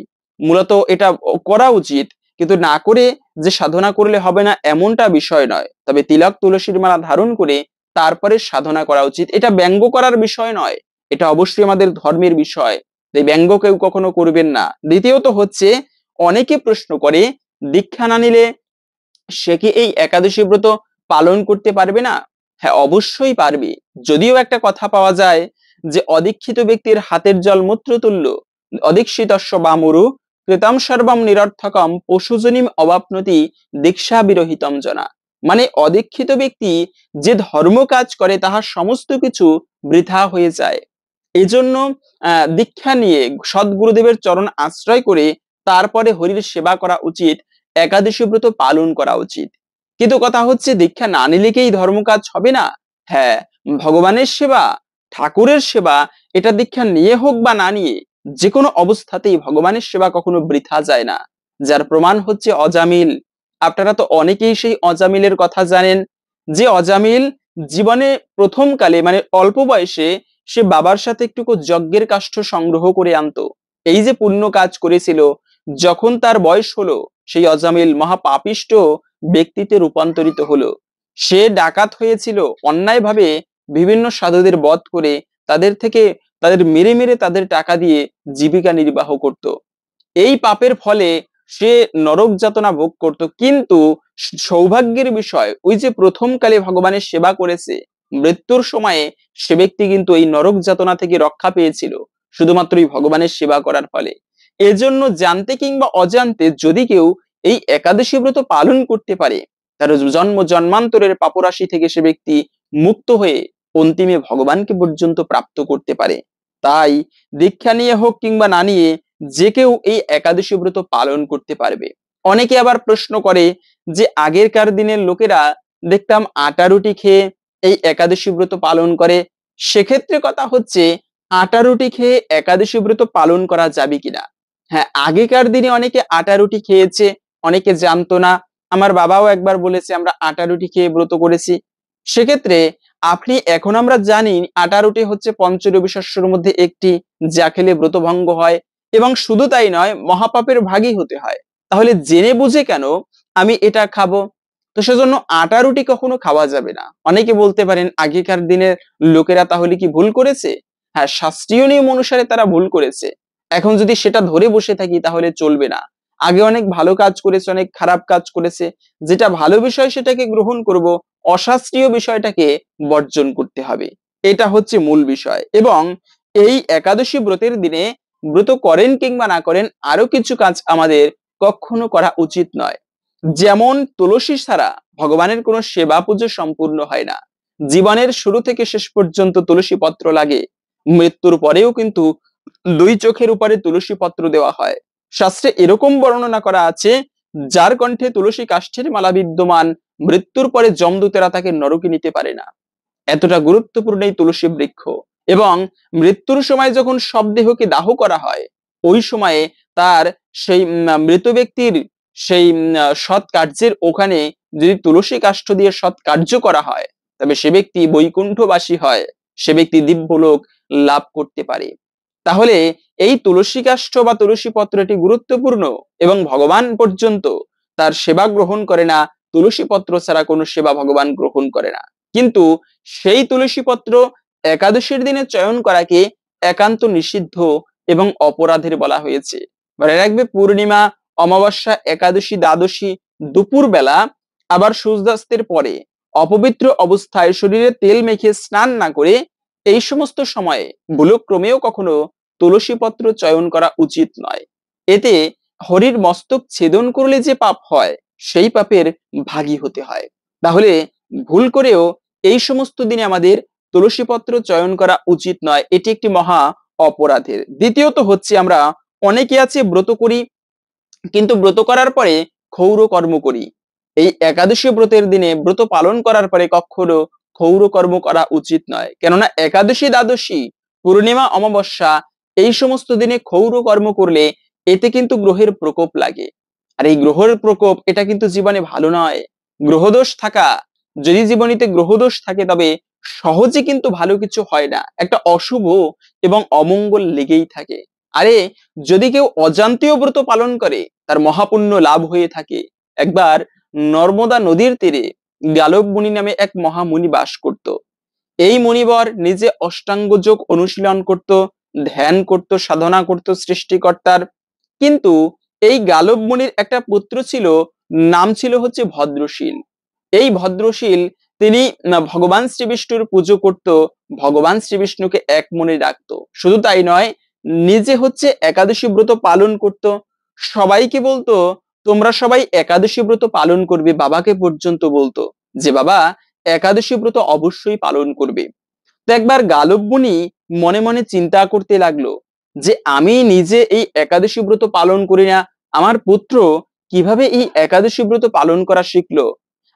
মূলত এটা করা উচিত, কিন্তু না করে যে সাধনা করলে হবে না এমনটা বিষয় নয়। তবে তিলক তুলসীর মালা ধারণ করে তারপরে সাধনা করা উচিত। এটা ব্যঙ্গ করার বিষয় নয়, এটা অবশ্যই আমাদের ধর্মের বিষয়। এই ব্যঙ্গ কেউ কখনো করবেন না। দ্বিতীয়ত হচ্ছে অনেকে প্রশ্ন করে দীক্ষা না নিলে সে কি এই একাদশী ব্রত পালন করতে পারবে না? হ্যাঁ, অবশ্যই পারবে। যদিও একটা কথা পাওয়া যায় যে অদীক্ষিত ব্যক্তির হাতের জল মূত্র তুল্য, অদীক্ষিতস্য বামুরু কৃতম সর্বম নিরর্থকম পশুজনিম অবাপ্নতি দীক্ষা বিরহিতম জনা। মানে অদীক্ষিত ব্যক্তি যে ধর্ম কাজ করে তাহার সমস্ত কিছু বৃথা হয়ে যায়। এজন্য দীক্ষা নিয়ে সদ্গুরুদেবের চরণ আশ্রয় করে তারপরে হরির সেবা করা উচিত, একাদশী ব্রত পালন করা উচিত। কিন্তু কথা হচ্ছে দীক্ষা না নিলে কি এই ধর্ম কাজ হবে না? হ্যাঁ, ভগবানের সেবা, ঠাকুরের সেবা, এটা দীক্ষা নিয়ে হোক বা না নিয়ে, যে কোনো অবস্থাতেই ভগবানের সেবা কখনো বৃথা যায় না। যার প্রমাণ হচ্ছে অজামিল। আপনারা তো অনেকেই সেই অজামিলের কথা জানেন, যে অজামিল জীবনে প্রথম কালে মানে অল্প বয়সে সে বাবার সাথে একটুকু যজ্ঞের কাষ্ঠ সংগ্রহ করে আনতো। এই যে পুণ্য কাজ করেছিল, যখন তার বয়স হলো সেই অজামিল মহাপাপিষ্ট ব্যক্তিতে রূপান্তরিত হলো। সে ডাকাত হয়েছিল, অন্যায়ভাবে বিভিন্ন সাধুদের বধ করে তাদের থেকে তাদের মেরে মেরে তাদের টাকা দিয়ে জীবিকা নির্বাহ করত। এই পাপের ফলে সে নরক যাতনা ভোগ করত। কিন্তু সৌভাগ্যের বিষয়, ওই যে প্রথম কালে ভগবানের সেবা করেছে, মৃত্যুর সময়ে সে ব্যক্তি কিন্তু এই নরক যাতনা থেকে রক্ষা পেয়েছিল শুধুমাত্র এই ভগবানের সেবা করার ফলে। এজন্য জানতে কিংবা অজান্তে যদি কেউ এই একাদশী ব্রত পালন করতে পারে, তার জন্ম জন্মান্তরের পাপরাশি থেকে সে ব্যক্তি মুক্ত হয়ে অন্তিমে ভগবানকে পর্যন্ত প্রাপ্ত করতে পারে। তাই দীক্ষা নিয়ে হোক কিংবা না নিয়ে যে কেউ এই একাদশী ব্রত পালন করতে পারবে। অনেকে আবার প্রশ্ন করে যে আগেরকার দিনের লোকেরা দেখতাম আটা রুটি খেয়ে এই একাদশী ব্রত পালন করে। সেক্ষেত্রে কথা হচ্ছে আটা রুটি খেয়ে একাদশী ব্রত পালন করা যাবে কিনা। হ্যাঁ, আগেকার দিনে অনেকে আটা রুটি খেয়েছে, অনেকে জানতো না। আমার বাবাও একবার বলেছে আমরা আটা রুটি খেয়ে ব্রত করেছি। সেক্ষেত্রে আপনি, এখন আমরা জানি আটা রুটি হচ্ছে পঞ্চরবি শস্যের মধ্যে একটি, যা খেলে ব্রত ভঙ্গ হয় এবং শুধু তাই নয়, মহাপাপের ভাগী হতে হয়। তাহলে জেনে বুঝে কেন আমি এটা খাবো? তো সেজন্য আটা রুটি কখনো খাওয়া যাবে না। অনেকে বলতে পারেন আগেকার দিনের লোকেরা তাহলে কি ভুল করেছে? হ্যাঁ, শাস্ত্রীয় নিয়ম অনুসারে তারা ভুল করেছে। এখন যদি সেটা ধরে বসে থাকি তাহলে চলবে না। আগে অনেক ভালো কাজ করেছে, অনেক খারাপ কাজ করেছে, যেটা ভালো বিষয় সেটাকে গ্রহণ করব, অশাস্ত্রীয় বিষয়টাকে বর্জন করতে হবে। এটা হচ্ছে মূল বিষয়। এবং এই একাদশী ব্রতের দিনে ব্রত করেন কিংবা না করেন, আরো কিছু কাজ আমাদের কখনো করা উচিত নয়। যেমন তুলসী ছাড়া ভগবানের কোনো সেবা পুজো সম্পূর্ণ হয় না। জীবনের শুরু থেকে শেষ পর্যন্ত তুলসী পত্র লাগে। মৃত্যুর পরেও কিন্তু দুই চোখের উপরে তুলসী পত্র দেওয়া হয়। শাস্ত্রে এরকম বর্ণনা করা আছে, যার কণ্ঠে তুলসী কাষ্ঠের মালা বিদ্যমান, মৃত্যুর পরে যমদূতেরা তাকে নরকে নিতে পারে না। এতটা গুরুত্বপূর্ণ এই তুলসী বৃক্ষ। এবং মৃত্যুর সময় যখন সব দেহকে দাহ করা হয়, ওই সময়ে তার সেই মৃত ব্যক্তির সেই সৎ কার্যের ওখানে যদি তুলসী কাষ্ঠ দিয়ে সৎ কার্য করা হয়, তবে সে ব্যক্তি বৈকুণ্ঠবাসী হয়, সে ব্যক্তি দিব্যলোক লাভ করতে পারে। তাহলে এই তুলসী কাষ্ঠ বা তুলসী পত্রটি গুরুত্বপূর্ণ এবং ভগবান পর্যন্ত তার সেবা গ্রহণ করে না। তুলসী পত্র ছাড়া কোনো সেবা ভগবান গ্রহণ করে না। কিন্তু সেই তুলসী পত্র একাদশীর দিনে চয়ন করাকে একান্ত নিষিদ্ধ এবং অপরাধের বলা হয়েছে। মনে রাখবে, পূর্ণিমা, অমাবস্যা, একাদশী, দ্বাদশী, দুপুর বেলা, আবার সূর্যাস্তের পরে অপবিত্র অবস্থায় শরীরে তেল মেখে স্নান না করে এই সমস্ত সময়ে ভুলক্রমেও কখনো তুলসী পত্র চয়ন করা উচিত নয়। এতে হরির মস্তক ছেদন করলে যে পাপ হয়, সেই পাপের ভাগী হতে হয়। তাহলে ভুল করেও এই সমস্ত দিনে আমাদের তুলসী পত্র চয়ন করা উচিত নয়। এটি একটি মহা অপরাধের। দ্বিতীয়ত হচ্ছে, আমরা অনেকে আছে ব্রত করি, কিন্তু ব্রত করার পরে ক্ষৌর কর্ম করি। এই একাদশী ব্রতের দিনে ব্রত পালন করার পরে কখনো ক্ষৌর কর্ম করা উচিত নয়। কেননা একাদশী, দ্বাদশী, পূর্ণিমা, অমাবস্যা, এই সমস্ত দিনে ক্ষৌর কর্ম করলে এতে কিন্তু গ্রহের প্রকোপ লাগে। আর এই গ্রহের প্রকোপ, এটা কিন্তু জীবনে ভালো নয়। গ্রহদোষ থাকা, যদি জীবনীতে গ্রহদোষ থাকে, তবে সহজে কিন্তু ভালো কিছু হয় না। একটা অশুভ এবং অমঙ্গল লেগেই থাকে। আরে, যদি কেউ অজান্তেও ব্রত পালন করে, তার মহাপুণ্য লাভ হয়ে থাকে। একবার নর্মদা নদীর তীরে গালব মুনি নামে এক মহামুনি বাস করত। এই মুনিবর নিজে অষ্টাঙ্গ যোগ অনুশীলন করত, ধ্যান করত, সাধনা করত সৃষ্টিকর্তার। কিন্তু এই গালব মুনির একটা পুত্র ছিল, নাম ছিল হচ্ছে ভদ্রশীল। এই ভদ্রশীল তিনি ভগবান শ্রী বিষ্ণুর পুজো করত, ভগবান শ্রী বিষ্ণুকে এক মনে ডাকতো। শুধু তাই নয়, নিজে হচ্ছে একাদশী ব্রত পালন করত, সবাইকে বলতো তোমরা সবাই একাদশী ব্রত পালন করবে, বাবাকে পর্যন্ত বলতো যে বাবা একাদশী ব্রত অবশ্যই পালন করবে। তো একবার গালব মুনি মনে মনে চিন্তা করতে লাগলো যে আমি নিজে এই একাদশী ব্রত পালন করি না, আমার পুত্র কিভাবে এই একাদশী ব্রত পালন করা শিখলো,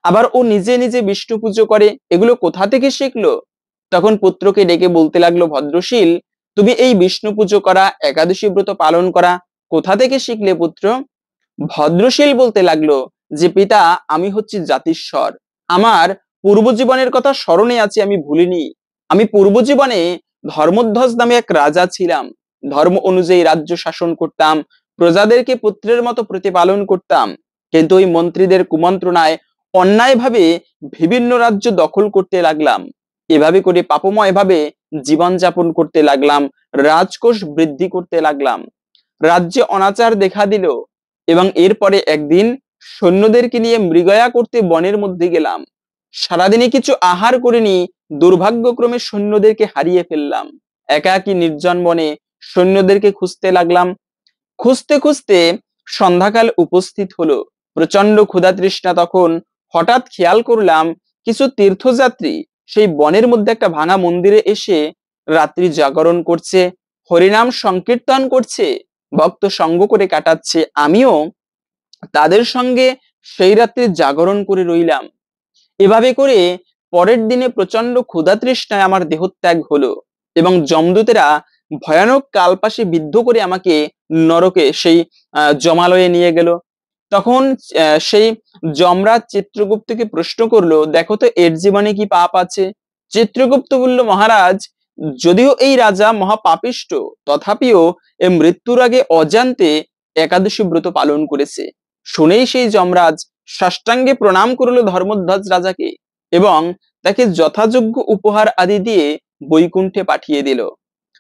আবার ও নিজে নিজে বিষ্ণু পুজো করে, এগুলো কোথা থেকে শিখলো? তখন পুত্রকে ডেকে বলতে লাগলো, ভদ্রশীল, তুমি এই বিষ্ণু পুজো করা, একাদশী ব্রত পালন করা কোথা থেকে শিখলে পুত্র? ভদ্রশীল বলতে লাগলো যে পিতা, আমি হচ্ছি জাতিস্বর, আমার পূর্ব জীবনের কথা স্মরণে আছে, আমি ভুলিনি। আমি পূর্ব জীবনে ধর্মধ্বজ নামে এক রাজা ছিলাম, ধর্ম অনুযায়ী রাজ্য শাসন করতাম, প্রজাদেরকে পুত্রের মতো প্রতিপালন করতাম, কিন্তু ওই মন্ত্রীদের কুমন্ত্রণায় অন্যায়ভাবে বিভিন্ন রাজ্য দখল করতে লাগলাম। এভাবে করে পাপময় ভাবে জীবন যাপন করতে লাগলাম, রাজকোষ বৃদ্ধি করতে লাগলাম, রাজ্যে অনাচার দেখা দিল, এবং এরপরে একদিন সৈন্যদেরকে নিয়ে মৃগয়া করতে বনের মধ্যে গেলাম। সারাদিনে কিছু আহার করিনি, দুর্ভাগ্যক্রমে সৈন্যদেরকে হারিয়ে ফেললাম। একাকী নির্জন বনে সৈন্যদেরকে খুঁজতে লাগলাম। খুঁজতে খুঁজতে সন্ধ্যাকাল উপস্থিত হলো, প্রচন্ড ক্ষুধা তৃষ্ণা। তখন হঠাৎ খেয়াল করলাম কিছু তীর্থযাত্রী সেই বনের মধ্যে একটা ভাঙা মন্দিরে এসে রাত্রি জাগরণ করছে, হরিনাম সংকীর্তন করছে, ভক্ত সঙ্গ করে কাটাচ্ছে। আমিও তাদের সঙ্গে সেই রাত্রি জাগরণ করে রইলাম। এভাবে করে পরের দিনে প্রচন্ড ক্ষুধা তৃষ্ণায় আমার দেহত্যাগ হলো, এবং যমদূতেরা ভয়ানক কালপাশে বিদ্ধ করে আমাকে নরকে সেই জমালয়ে নিয়ে গেল। তখন সেই যমরাজ চিত্রগুপ্তকে প্রশ্ন করলো, দেখো তো এর জীবনে কি পাপ আছে? চিত্রগুপ্ত বলল, মহারাজ, যদিও এই রাজা মহাপাপিষ্ট, তথাপিও এ মৃত্যুর আগে অজান্তে একাদশী ব্রত পালন করেছে। শুনেই সেই যমরাজ সাষ্টাঙ্গে প্রণাম করলো ধর্মধ্বজ রাজাকে, এবং তাকে যথাযোগ্য উপহার আদি দিয়ে বৈকুণ্ঠে পাঠিয়ে দিল।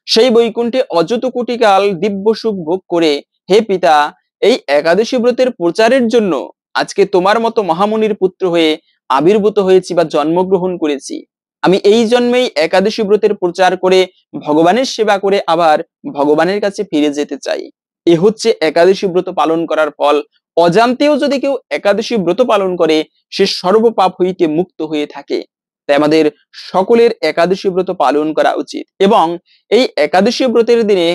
সেই বৈকুণ্ঠে অযত কোটিকাল দিব্য সুখ ভোগ করে, হে পিতা, এই একাদশী ব্রতের প্রচারের জন্য আজকে তোমার মতো মহামুনির পুত্র হয়ে আবির্ভূত হয়েছি বা জন্মগ্রহণ করেছি। আমি এই জন্মেই একাদশী ব্রতের প্রচার করে ভগবানের সেবা করে আবার ভগবানের কাছে ফিরে যেতে চাই। এ হচ্ছে একাদশী ব্রত পালন করার ফল। অজান্তেও যদি কেউ একাদশী ব্রত পালন করে, সে সর্বপাপ হইতে মুক্ত হয়ে থাকে। তাই আমাদের সকলের একাদশী ব্রত পালন করা উচিত, এবং এই একাদশী ব্রতের দিনে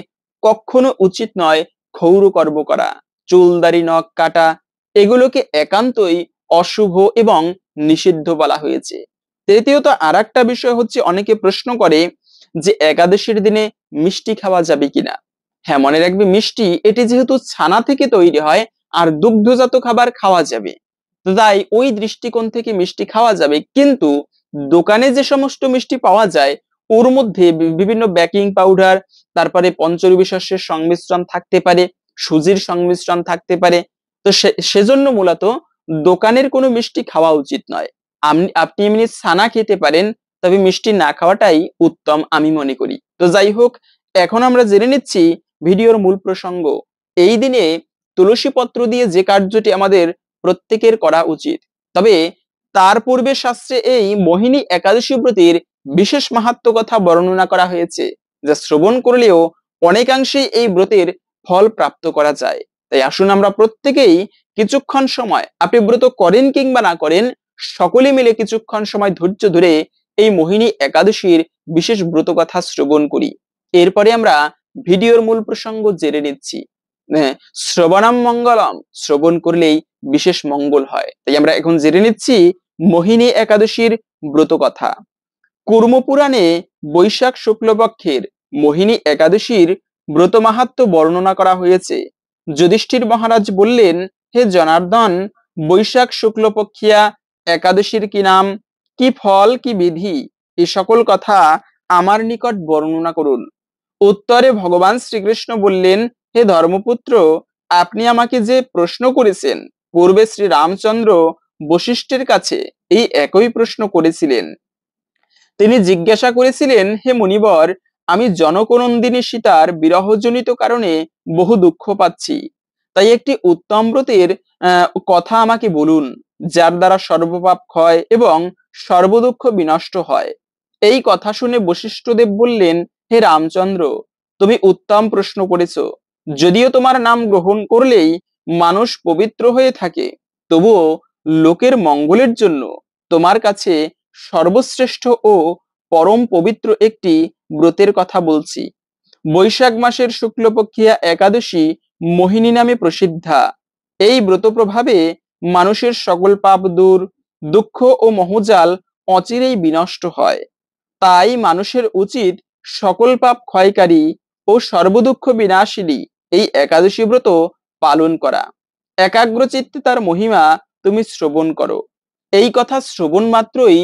কখনো উচিত নয় ক্ষৌর কর্ম করা, চুল দাড়ি নখ কাটা, এগুলোকে একান্তই অশুভ এবং নিষিদ্ধ বলা হয়েছে। তৃতীয়ত আর একটা বিষয় হচ্ছে, অনেকে প্রশ্ন করে যে একাদশীর দিনে মিষ্টি খাওয়া যাবে কিনা। হ্যাঁ, মনে রাখবে, মিষ্টি এটি যেহেতু ছানা থেকে তৈরি হয়, আর দুগ্ধজাত খাবার খাওয়া যাবে, তাই ওই দৃষ্টিকোণ থেকে মিষ্টি খাওয়া যাবে। কিন্তু দোকানে যে সমস্ত মিষ্টি পাওয়া যায়, ওর মধ্যে বিভিন্ন বেকিং পাউডার, তারপরে পঞ্চরবি শস্যের সংমিশ্রণ থাকতে পারে, সুজির সংমিশ্রণ থাকতে পারে। তো সেজন্য মূলত দোকানের কোনো মিষ্টি খাওয়া উচিত নয়। আপনি এমনি ছানা খেতে পারেন, তবে মিষ্টি না খাওয়াটাই উত্তম আমি মনে করি। তো যাই হোক, এখন আমরা জেনে নিচ্ছি ভিডিওর মূল প্রসঙ্গ। এই দিনে তুলসী পত্র দিয়ে যে কার্যটি আমাদের প্রত্যেকের করা উচিত, তবে তার পূর্বে শাস্ত্রে এই মোহিনী একাদশী ব্রতের বিশেষ মাহাত্ম্য কথা বর্ণনা করা হয়েছে, যা শ্রবণ করলেও অনেকাংশেই এই ব্রতের ফল প্রাপ্ত করা যায়। তাই আসুন আমরা প্রত্যেকেই কিছুক্ষণ সময়, আপনি ব্রত করেন কিংবা না করেন, সকলে মিলে কিছুক্ষণ সময় ধৈর্য ধরে এই মোহিনী একাদশীর বিশেষ ব্রত কথা শ্রবণ করি। এরপরে আমরা ভিডিওর মূল প্রসঙ্গ জেনে নিচ্ছি। শ্রবণম মঙ্গলম, শ্রবণ করলেই বিশেষ মঙ্গল হয়। তাই আমরা এখন জেনে নিচ্ছি মোহিনী একাদশীর ব্রত কথা। কুর্ম পুরাণে বৈশাখ শুক্লপক্ষের মোহিনী একাদশীর ব্রত মাহাত্ম্য বর্ণনা করা হয়েছে। যুধিষ্ঠির মহারাজ বললেন, হে জনার্দন, বৈশাখ শুক্লপক্ষিয়া একাদশীর কি নাম, কি ফল, কি বিধি, এ সকল কথা আমার নিকট বর্ণনা করুন। উত্তরে ভগবান শ্রীকৃষ্ণ বললেন, হে ধর্মপুত্র, আপনি আমাকে যে প্রশ্ন করেছেন, পূর্বে শ্রী রামচন্দ্র বশিষ্ঠের কাছে এই একই প্রশ্ন করেছিলেন। তিনি জিজ্ঞাসা করেছিলেন, হে মুনিবর, আমি জনকনন্দিনী সীতার বিরহজনিত কারণে বহু দুঃখ পাচ্ছি, তাই একটি উত্তম ব্রতের কথা আমাকে বলুন, যার দ্বারা সর্বপাপ ক্ষয় এবং সর্বদুঃখ বিনষ্ট হয়। এই কথা শুনে বশিষ্ঠদেব বললেন, হে রামচন্দ্র, তুমি উত্তম প্রশ্ন করেছো। যদিও তোমার নাম গ্রহণ করলেই মানুষ পবিত্র হয়ে থাকে, তবুও লোকের মঙ্গলের জন্য তোমার কাছে সর্বশ্রেষ্ঠ ও পরম পবিত্র একটি ব্রতের কথা বলছি। বৈশাখ মাসের শুক্লপক্ষিয়া একাদশী মোহিনী নামে প্রসিদ্ধা। এই ব্রত প্রভাবে মানুষের সকল পাপ দূর, দুঃখ ও মোহজাল অচিরেই বিনষ্ট হয়। তাই মানুষের উচিত সকল পাপ ক্ষয়কারী ও সর্বদুঃখ বিনাশিনী এই একাদশী ব্রত পালন করা। একাগ্রচিত্তে তার মহিমা তুমি শ্রবণ করো। এই কথা শ্রবণ মাত্রই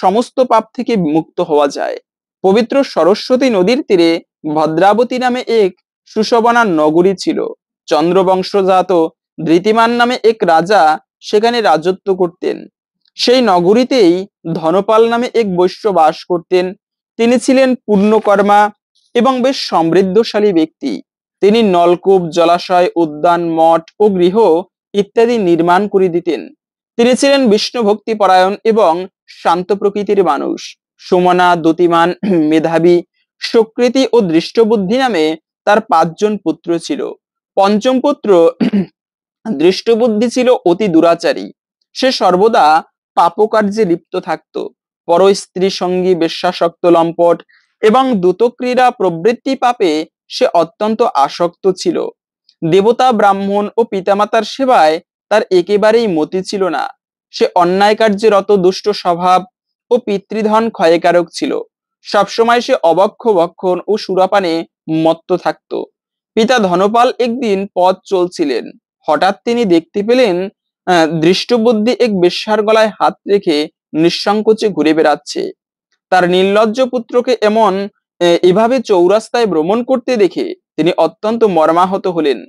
সমস্ত পাপ থেকে মুক্ত হওয়া যায়। পবিত্র সরস্বতী নদীর তীরে ভদ্রাবতী নামে এক সুশোভনা নগরী ছিল। চন্দ্রবংশজাত ধৃতিমান নামে এক রাজা সেখানে রাজত্ব করতেন। সেই নগরীতেই ধনপাল নামে এক বৈশ্য বাস করতেন। তিনি ছিলেন পূর্ণকর্মা এবং বেশ সমৃদ্ধশালী ব্যক্তি। তিনি নলকূপ, জলাশয়, উদ্যান, মঠ ও গৃহ ইত্যাদি নির্মাণ করে দিতেন। তিনি ছিলেন বিষ্ণু ভক্তি পরায়ণ এবং শান্ত প্রকৃতির মানুষ। সুমনা, দ্যুতিমান, মেধাবী, সুকৃতি ও দৃষ্টবুদ্ধি নামে তার 5 জন পুত্র ছিল। পঞ্চম পুত্র দৃষ্টবুদ্ধি ছিল অতি দুরাচারী। সে সর্বদা পাপকার্যে লিপ্ত থাকত। পর স্ত্রী সঙ্গী, বেশ্যাসক্ত, লম্পট এবং দ্যুতক্রীড়া প্রবৃত্তি পাপে সে অত্যন্ত আসক্ত ছিল। দেবতা, ব্রাহ্মণ ও পিতামাতার সেবায় তার একেবারেই মতি ছিল না। সে অন্যায় কার্যে রত, দুষ্ট স্বভাব ও পিতৃধন ক্ষয়কারক ছিল। সবসময় সে অবক্ষ ভক্ষণ ও সুরাপানে মত্ত থাকত। পিতা ধনপাল একদিন পথ চলছিলেন। হঠাৎ তিনি দেখতে পেলেন দৃষ্টবুদ্ধি এক বেশ্যার গলায় হাত রেখে নিঃসংকোচে ঘুরে বেড়াচ্ছে। তার নির্লজ্জ পুত্রকে এভাবে চৌরাস্তায় ভ্রমণ করতে দেখে তিনি অত্যন্ত মর্মাহত হলেন।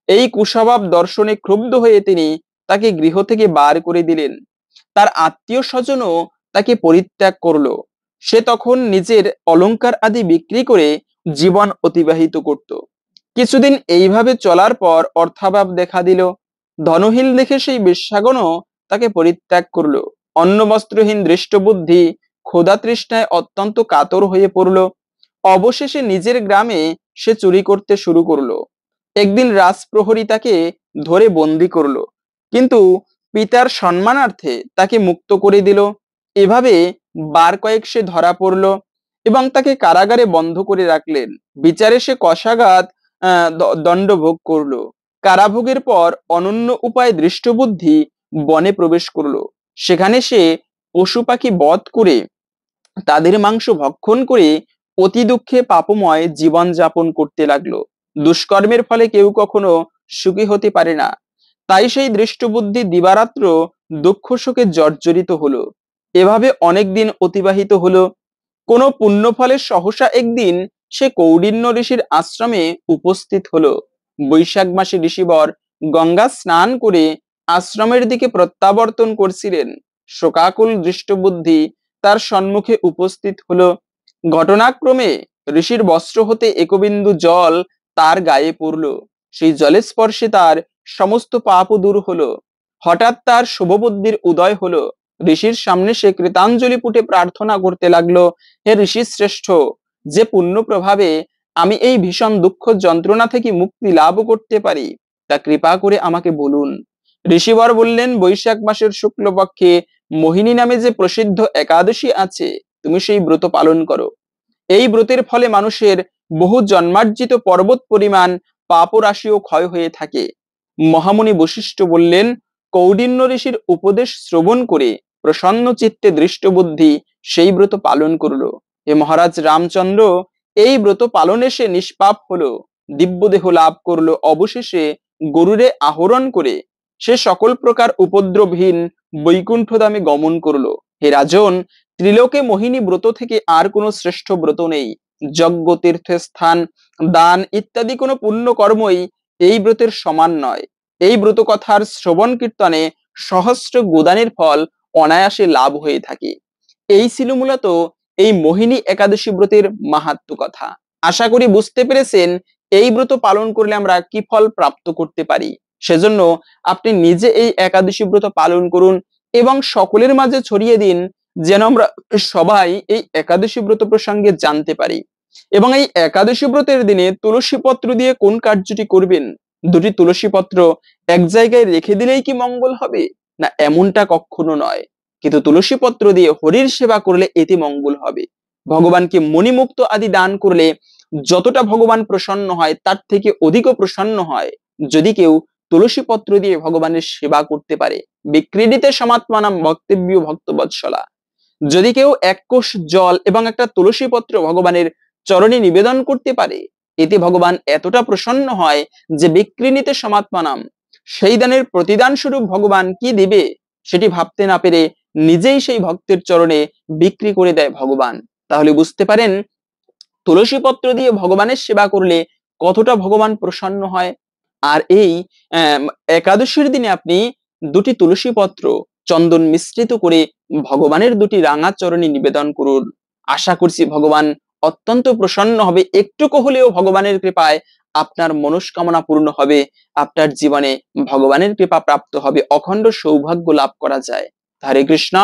এই কুস্বভাব দর্শনে ক্ষুব্ধ হয়ে তিনি তাকে গৃহ থেকে বার করে দিলেন। তার আত্মীয় স্বজনও তাকে পরিত্যাগ করলো। সে তখন নিজের অলংকার আদি বিক্রি করে জীবন অতিবাহিত করত। কিছুদিন এইভাবে চলার পর অর্থাভাব দেখা দিল। ধনহীন দেখে সেই বেশ্যাগণও তাকে পরিত্যাগ করলো। অন্ন বস্ত্রহীন দৃষ্টবুদ্ধি ক্ষুধা তৃষ্ণায় অত্যন্ত কাতর হয়ে পড়ল। অবশেষে নিজের গ্রামে সে চুরি করতে শুরু করলো। একদিন রাজপ্রহরী তাকে ধরে বন্দি করলো, কিন্তু পিতার সম্মানার্থে তাকে মুক্ত করে দিল। এভাবে বার কয়েক সে ধরা পড়ল এবং তাকে কারাগারে বন্ধ করে রাখলেন। বিচারে সে কশাঘাত দণ্ড ভোগ করলো। কারাভোগের পর অনন্য উপায় দৃষ্টবুদ্ধি বনে প্রবেশ করলো। সেখানে সে পশু পাখি বধ করে তাদের মাংস ভক্ষণ করে অতি দুঃখে পাপময় জীবন যাপন করতে লাগলো। দুষ্কর্মের ফলে কেউ কখনো সুখী হতে পারে না। তাই সেই দৃষ্টবুদ্ধি দিবারাত্র দুঃখ শোকে জর্জরিত হলো। এভাবে অনেক দিন অতিবাহিত হলো। কোনো পুণ্য ফলে সহসা একদিন সে কৌডিন্য ঋষির আশ্রমে উপস্থিত হলো। বৈশাখ মাসে ঋষিবর গঙ্গা স্নান করে আশ্রমের দিকে প্রত্যাবর্তন করছিলেন। শোকাকুল দৃষ্টবুদ্ধি তার সম্মুখে উপস্থিত হলো। ঘটনাক্রমে ঋষির বস্ত্র হতে একবিন্দু জল তার গায়ে পড়ল। সেই জলের স্পর্শে তার সমস্ত পাপ দূর হলো। হঠাৎ তার শুভবুদ্ধির উদয় হলো। ঋষির সামনে সে কৃতাঞ্জলি পুটে প্রার্থনা করতে লাগলো, হে ঋষি শ্রেষ্ঠ, যে পুণ্য প্রভাবে আমি এই ভীষণ দুঃখ যন্ত্রণা থেকে মুক্তি লাভ করতে পারি তা কৃপা করে আমাকে বলুন। ঋষিবর বললেন, বৈশাখ মাসের শুক্লপক্ষে মোহিনী নামে যে প্রসিদ্ধ একাদশী আছে, তুমি সেই ব্রত পালন করো। এই ব্রতের ফলে মানুষের বহু জন্মার্জিত পর্বত পরিমাণ পাপ রাশিও ক্ষয় হয়ে থাকে। মহামুনি বশিষ্ঠ বললেন, কৌডিন্য ঋষির উপদেশ শ্রবণ করে প্রসন্ন চিত্তে দৃষ্টবুদ্ধি সেই ব্রত পালন করলো। এ মহারাজ রামচন্দ্র এই ব্রত পালনে সে নিষ্পাপ হলো, দিব্যদেহ লাভ করলো। অবশেষে গরুরে আহরণ করে সে সকল প্রকার উপদ্রবহীন বৈকুণ্ঠধামে গমন করলো। হে রাজন, ত্রিলোকে মোহিনী ব্রত থেকে আর কোনো শ্রেষ্ঠ ব্রত নেই। যজ্ঞ, তীর্থস্থান, দান ইত্যাদি কোনো পুণ্য কর্মই এই ব্রতের সমান নয়। এই ব্রত কথার শ্রবণ কীর্তনে সহস্র গোদানের ফল অনায়াসে লাভ হয়ে থাকে। এই ছিল মূলত এই মোহিনী একাদশী ব্রতের মাহাত্ম্য কথা। আশা করি বুঝতে পেরেছেন এই ব্রত পালন করলে আমরা কি ফল প্রাপ্ত করতে পারি। সেজন্য আপনি নিজে এই একাদশী ব্রত পালন করুন এবং সকলের মাঝে ছড়িয়ে দিন, যেন আমরা সবাই এই একাদশী ব্রত প্রসঙ্গে জানতে পারি। এবং এই একাদশী ব্রতের দিনে তুলসী পত্র দিয়ে কোন কার্যটি করবেন দুটি তুলসী পত্র এক জায়গায় রেখে দিলেই কি মঙ্গল হবে? না, এমনটা কখনো নয়। কিন্তু তুলসী পত্র দিয়ে হরির সেবা করলে এতে মঙ্গল হবে। ভগবানকে মণিমুক্ত আদি দান করলে যতটা ভগবান প্রসন্ন হয় তার থেকে অধিকও প্রসন্ন হয় যদি কেউ তুলসী পত্র দিয়ে ভগবানের সেবা করতে পারে। বিক্রীডিতে সমাত্মানাম ভক্তব্য ভক্তবৎসলা। যদি কেউ এক কোষ জল এবং একটা তুলসী পত্র ভগবানের চরণে নিবেদন করতে পারে, এতে ভগবান এতটা প্রসন্ন হয় যে বিক্রীণিতে সমাত্মানাম, সেই দানের প্রতিদান স্বরূপ ভগবান কি দেবে সেটি ভাবতে না পেরে নিজেই সেই ভক্তের চরণে বিক্রি করে দেয় ভগবান। তাহলে বুঝতে পারেন তুলসী পত্র দিয়ে ভগবানের সেবা করলে কতটা ভগবান প্রসন্ন হয়। আর এই একাদশীর দিনে আপনি দুটি তুলসী পত্র চন্দন মিশ্রিত করে ভগবানের দুটি রাঙা চরণে নিবেদন করুন। আশা করছি ভগবান অত্যন্ত প্রসন্ন হবে। একটুকু হলেও ভগবানের কৃপায় আপনার মনস্কামনা পূর্ণ হবে, আপনার জীবনে ভগবানের কৃপা প্রাপ্ত হবে, অখণ্ড সৌভাগ্য লাভ করা যায়। হরে কৃষ্ণ।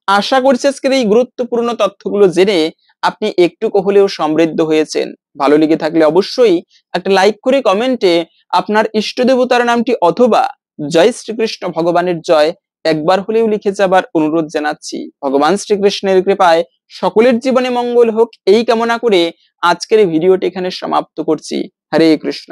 আশা করছি আজকের এই গুরুত্বপূর্ণ তথ্যগুলো জেনে আপনি একটুকু হলেও সমৃদ্ধ হয়েছেন। ভালো লেগে থাকলে অবশ্যই একটা লাইক করে কমেন্টে আপনার ইষ্ট দেবতার নামটি অথবা জয় শ্রীকৃষ্ণ ভগবানের জয় একবার হলেও লিখে যাবার অনুরোধ জানাচ্ছি। ভগবান শ্রীকৃষ্ণের কৃপায় সকলের জীবনে মঙ্গল হোক এই কামনা করে আজকের ভিডিওটি এখানে সমাপ্ত করছি। হরে কৃষ্ণ।